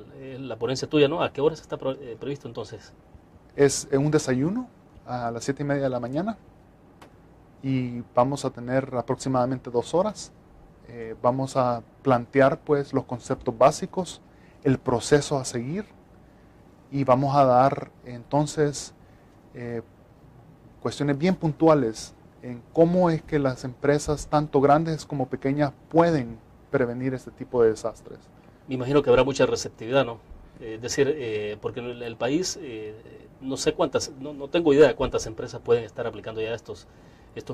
ponencia tuya, ¿no? ¿A qué horas está previsto entonces? Es un desayuno a las 7:30 de la mañana y vamos a tener aproximadamente 2 horas. Vamos a plantear pues los conceptos básicos, el proceso a seguir y vamos a dar entonces cuestiones bien puntuales en cómo es que las empresas tanto grandes como pequeñas pueden prevenir este tipo de desastres. Me imagino que habrá mucha receptividad, ¿no? Es decir, porque en el país no sé cuántas, no tengo idea de cuántas empresas pueden estar aplicando ya estos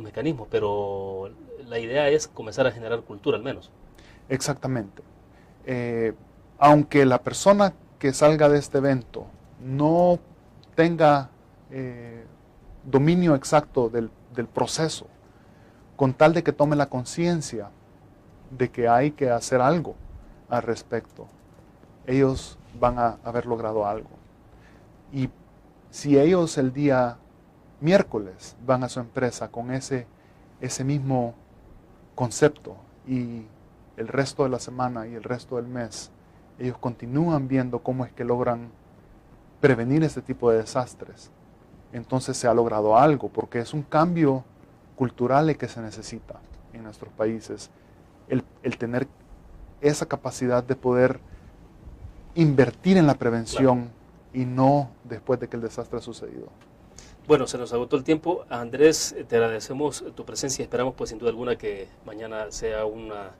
mecanismos, pero la idea es comenzar a generar cultura al menos. Exactamente. Aunque la persona que salga de este evento no tenga dominio exacto del proceso, con tal de que tome la conciencia de que hay que hacer algo al respecto, ellos van a haber logrado algo. Y si ellos el día miércoles van a su empresa con ese mismo concepto y el resto de la semana y el resto del mes, ellos continúan viendo cómo es que logran prevenir este tipo de desastres, entonces se ha logrado algo, porque es un cambio cultural el que se necesita en nuestros países, el tener esa capacidad de poder invertir en la prevención y no después de que el desastre ha sucedido. Bueno, se nos agotó el tiempo. Andrés, te agradecemos tu presencia y esperamos pues sin duda alguna que mañana sea una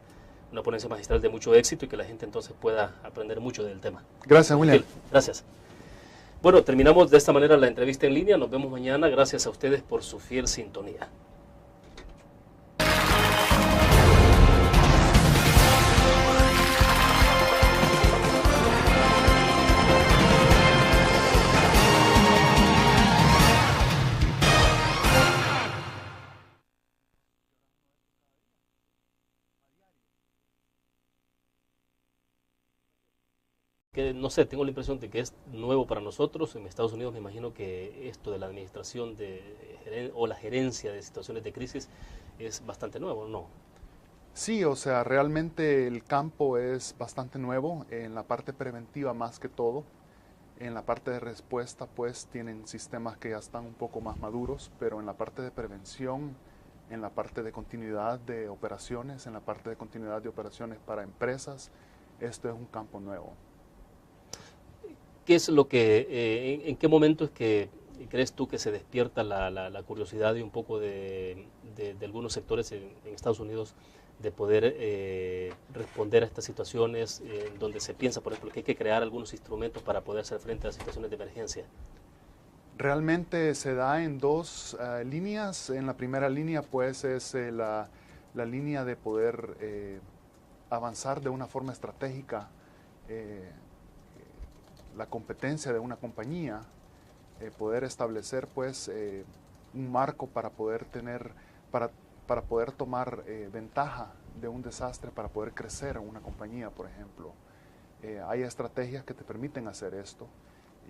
ponencia magistral de mucho éxito y que la gente entonces pueda aprender mucho del tema. Gracias, William. Gracias. Bueno, Bueno, terminamos de esta manera la entrevista en línea. Nos vemos mañana. Gracias a ustedes por su fiel sintonía. Que, no sé, tengo la impresión de que es nuevo para nosotros. En Estados Unidos me imagino que esto de la administración o la gerencia de situaciones de crisis es bastante nuevo, ¿no? Sí, o sea, realmente el campo es bastante nuevo en la parte preventiva más que todo. En la parte de respuesta pues tienen sistemas que ya están un poco más maduros, pero en la parte de prevención, en la parte de continuidad de operaciones, en la parte de continuidad de operaciones para empresas, esto es un campo nuevo. ¿Qué es lo que, en qué momento es que crees tú que se despierta la curiosidad y un poco de algunos sectores en Estados Unidos de poder responder a estas situaciones donde se piensa, por ejemplo, que hay que crear algunos instrumentos para poder hacer frente a situaciones de emergencia? Realmente se da en dos líneas. En la primera línea pues es la línea de poder avanzar de una forma estratégica la competencia de una compañía, poder establecer pues un marco para poder tener, para poder tomar ventaja de un desastre, para poder crecer en una compañía, por ejemplo. Hay estrategias que te permiten hacer esto.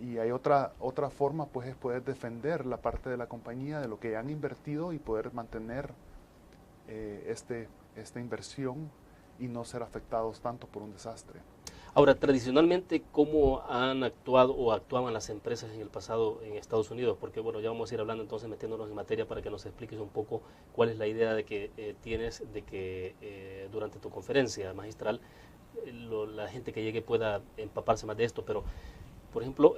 Y hay otra forma, pues, es poder defender la parte de la compañía de lo que han invertido y poder mantener esta inversión y no ser afectados tanto por un desastre. Ahora, tradicionalmente, ¿cómo han actuado o actuaban las empresas en el pasado en Estados Unidos? Porque, bueno, ya vamos a ir hablando entonces, metiéndonos en materia para que nos expliques un poco cuál es la idea de que tienes de que durante tu conferencia magistral la gente que llegue pueda empaparse más de esto. Pero, por ejemplo,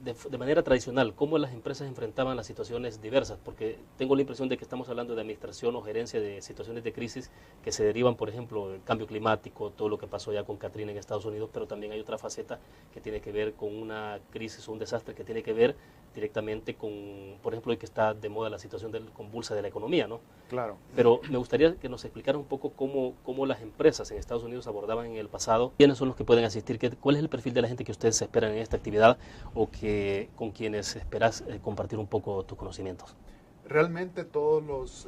de manera tradicional, ¿cómo las empresas enfrentaban las situaciones diversas? Porque tengo la impresión de que estamos hablando de administración o gerencia de situaciones de crisis que se derivan, por ejemplo, del cambio climático, todo lo que pasó ya con Katrina en Estados Unidos, pero también hay otra faceta que tiene que ver con una crisis o un desastre que tiene que ver directamente con, por ejemplo, hoy que está de moda la situación convulsa de la economía, ¿no? Claro. Pero me gustaría que nos explicara un poco cómo las empresas en Estados Unidos abordaban en el pasado, quiénes son los que pueden asistir, cuál es el perfil de la gente que ustedes esperan en esta actividad o con quienes esperas compartir un poco tus conocimientos. Realmente todos los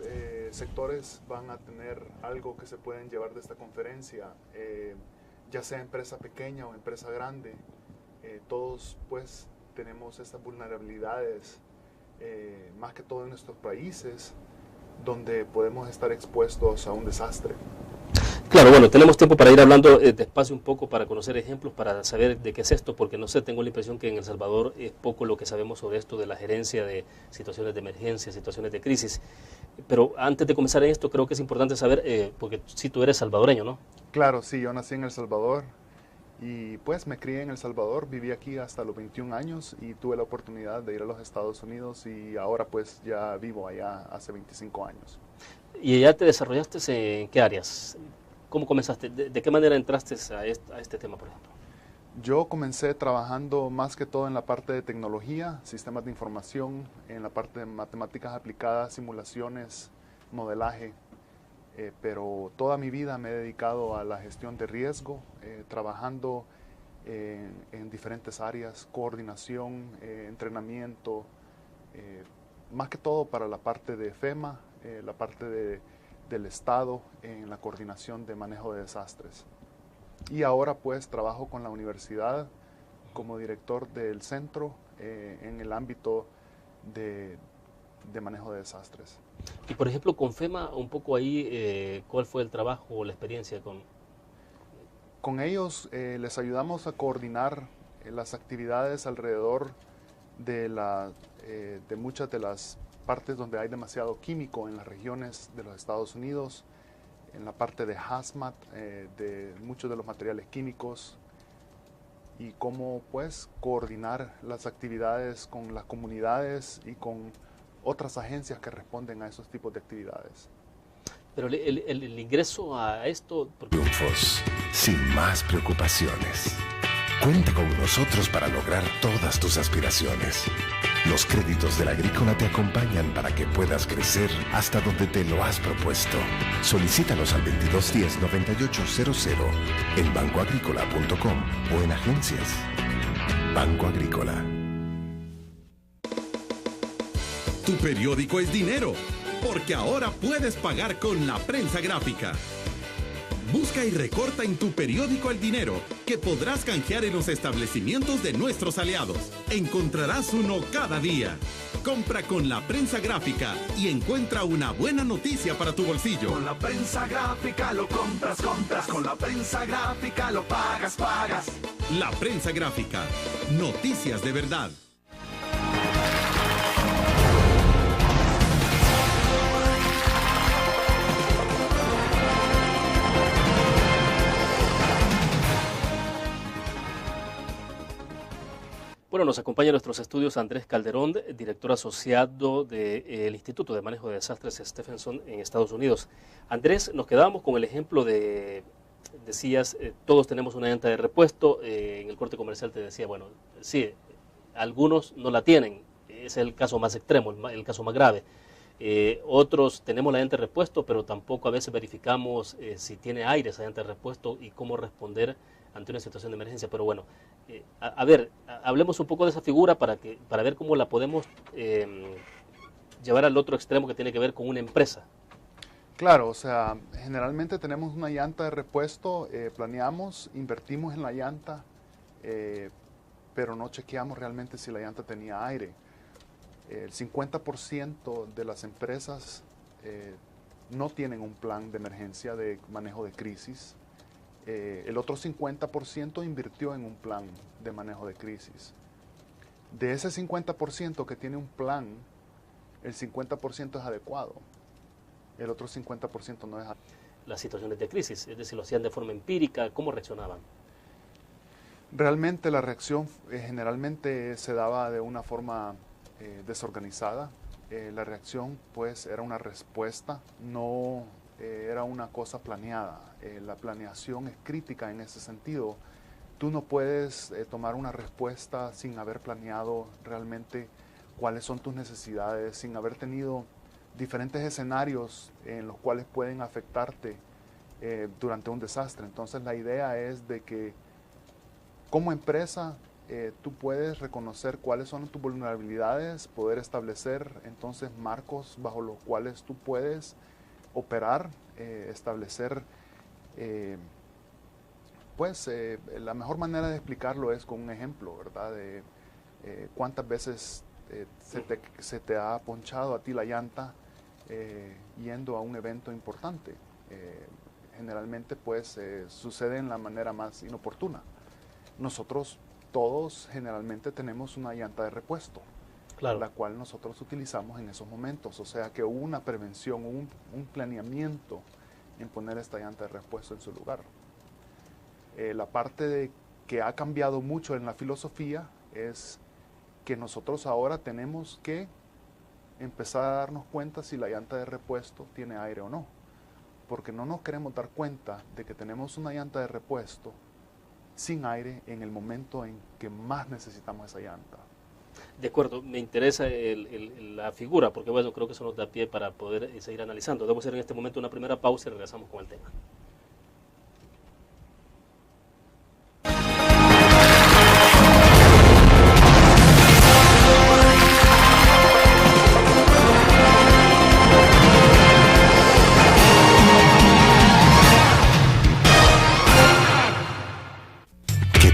sectores van a tener algo que se pueden llevar de esta conferencia, ya sea empresa pequeña o empresa grande. Todos pues tenemos estas vulnerabilidades, más que todo en nuestros países, donde podemos estar expuestos a un desastre. Claro, bueno, tenemos tiempo para ir hablando despacio un poco, para conocer ejemplos, para saber de qué es esto, porque no sé, tengo la impresión que en El Salvador es poco lo que sabemos sobre esto de la gerencia de situaciones de emergencia, situaciones de crisis. Pero antes de comenzar en esto, creo que es importante saber, porque si tú eres salvadoreño, ¿no? Claro, sí, yo nací en El Salvador y pues me crié en El Salvador, viví aquí hasta los 21 años y tuve la oportunidad de ir a los Estados Unidos y ahora pues ya vivo allá hace 25 años. ¿Y ya te desarrollaste en qué áreas? ¿Cómo comenzaste? ¿De qué manera entraste a este tema, por ejemplo? Yo comencé trabajando más que todo en la parte de tecnología, sistemas de información, en la parte de matemáticas aplicadas, simulaciones, modelaje, pero toda mi vida me he dedicado a la gestión de riesgo, trabajando en diferentes áreas, coordinación, entrenamiento, más que todo para la parte de FEMA, la parte del Estado en la coordinación de manejo de desastres. Y ahora pues trabajo con la universidad como director del centro en el ámbito de manejo de desastres. Y por ejemplo con FEMA, un poco ahí, ¿cuál fue el trabajo o la experiencia con...? Con ellos les ayudamos a coordinar las actividades alrededor de muchas de las partes donde hay demasiado químico en las regiones de los Estados Unidos, en la parte de hazmat, de muchos de los materiales químicos, y cómo pues coordinar las actividades con las comunidades y con otras agencias que responden a esos tipos de actividades. Pero el ingreso a esto... Triunfos sin más preocupaciones. Cuenta con nosotros para lograr todas tus aspiraciones. Los créditos del Agrícola te acompañan para que puedas crecer hasta donde te lo has propuesto. Solicítalos al 2210-9800 en bancoagrícola.com o en agencias. Banco Agrícola. Tu periódico es dinero, porque ahora puedes pagar con la prensa gráfica. Busca y recorta en tu periódico el dinero que podrás canjear en los establecimientos de nuestros aliados. Encontrarás uno cada día. Compra con la prensa gráfica y encuentra una buena noticia para tu bolsillo. Con la prensa gráfica lo compras. Con la prensa gráfica lo pagas. La prensa gráfica. Noticias de verdad. Bueno, nos acompaña en nuestros estudios Andrés Calderón, director asociado del Instituto de Manejo de Desastres Stephenson en Estados Unidos. Andrés, nos quedábamos con el ejemplo decías, todos tenemos una llanta de repuesto, en el corte comercial te decía, bueno, sí, algunos no la tienen, es el caso más extremo, el caso más grave. Otros tenemos la llanta de repuesto, pero tampoco a veces verificamos si tiene aire esa llanta de repuesto y cómo responder ante una situación de emergencia. Pero bueno, hablemos un poco de esa figura para ver cómo la podemos llevar al otro extremo que tiene que ver con una empresa. Claro, o sea, generalmente tenemos una llanta de repuesto, planeamos, invertimos en la llanta, pero no chequeamos realmente si la llanta tenía aire. El 50% de las empresas no tienen un plan de emergencia de manejo de crisis. El otro 50% invirtió en un plan de manejo de crisis. De ese 50% que tiene un plan, el 50% es adecuado. El otro 50% no es adecuado. Las situaciones de crisis, es decir, lo hacían de forma empírica, ¿cómo reaccionaban? Realmente la reacción generalmente se daba de una forma desorganizada. La reacción pues era una respuesta, no era una cosa planeada. La planeación es crítica en ese sentido. Tú no puedes tomar una respuesta sin haber planeado realmente cuáles son tus necesidades, sin haber tenido diferentes escenarios en los cuales pueden afectarte durante un desastre. Entonces la idea es de que como empresa tú puedes reconocer cuáles son tus vulnerabilidades, poder establecer entonces marcos bajo los cuales tú puedes operar, establecer, la mejor manera de explicarlo es con un ejemplo, ¿verdad? De cuántas veces se te ha ponchado a ti la llanta yendo a un evento importante. Generalmente pues sucede en la manera más inoportuna. Nosotros todos generalmente tenemos una llanta de repuesto, claro, la cual nosotros utilizamos en esos momentos. O sea que hubo una prevención, un planeamiento en poner esta llanta de repuesto en su lugar. La parte de que ha cambiado mucho en la filosofía es que nosotros ahora tenemos que empezar a darnos cuenta si la llanta de repuesto tiene aire o no. Porque no nos queremos dar cuenta de que tenemos una llanta de repuesto sin aire en el momento en que más necesitamos esa llanta. De acuerdo, me interesa la figura, porque bueno, creo que eso nos da pie para poder seguir analizando. Debemos hacer en este momento una primera pausa y regresamos con el tema.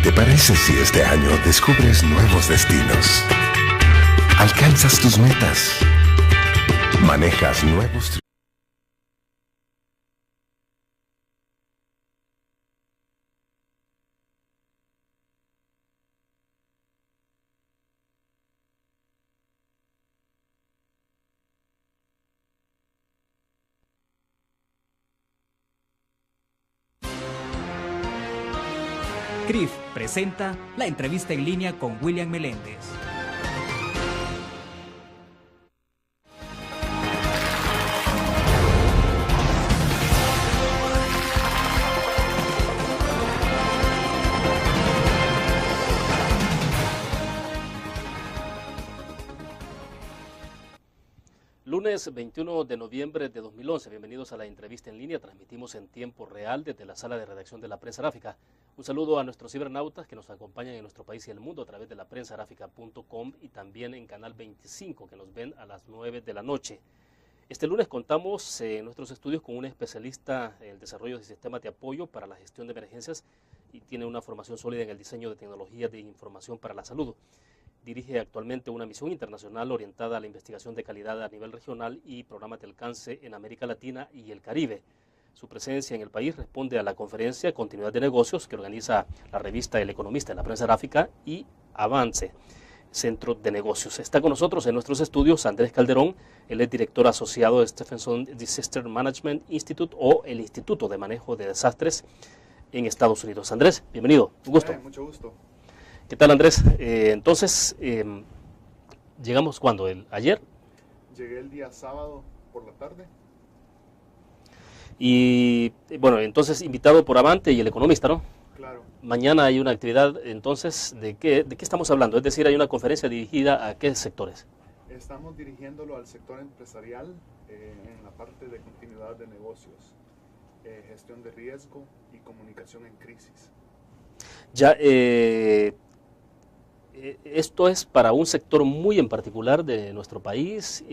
¿Te parece si este año descubres nuevos destinos? Alcanzas tus metas. Manejas nuevos CRIF presenta la entrevista en línea con William Meléndez. lunes 21 de noviembre de 2011, bienvenidos a la entrevista en línea, transmitimos en tiempo real desde la sala de redacción de la Prensa Gráfica. Un saludo a nuestros cibernautas que nos acompañan en nuestro país y el mundo a través de la prensagráfica.com y también en Canal 25 que nos ven a las 9 de la noche. Este lunes contamos en nuestros estudios con un especialista en el desarrollo de sistemas de apoyo para la gestión de emergencias y tiene una formación sólida en el diseño de tecnologías de información para la salud. Dirige actualmente una misión internacional orientada a la investigación de calidad a nivel regional y programas de alcance en América Latina y el Caribe. Su presencia en el país responde a la conferencia Continuidad de Negocios que organiza la revista El Economista en la Prensa Gráfica y Avance, Centro de Negocios. Está con nosotros en nuestros estudios Andrés Calderón, él es director asociado de Stephenson Disaster Management Institute o el Instituto de Manejo de Desastres en Estados Unidos. Andrés, bienvenido, un gusto. Mucho gusto. ¿Qué tal, Andrés? Entonces, ¿llegamos cuándo? ¿Ayer? Llegué el día sábado por la tarde. Y bueno, entonces invitado por Avante y El Economista, ¿no? Claro. Mañana hay una actividad, entonces, ¿de qué estamos hablando? Es decir, hay una conferencia dirigida a qué sectores. Estamos dirigiéndolo al sector empresarial en la parte de continuidad de negocios, gestión de riesgo y comunicación en crisis. Ya, esto es para un sector muy en particular de nuestro país.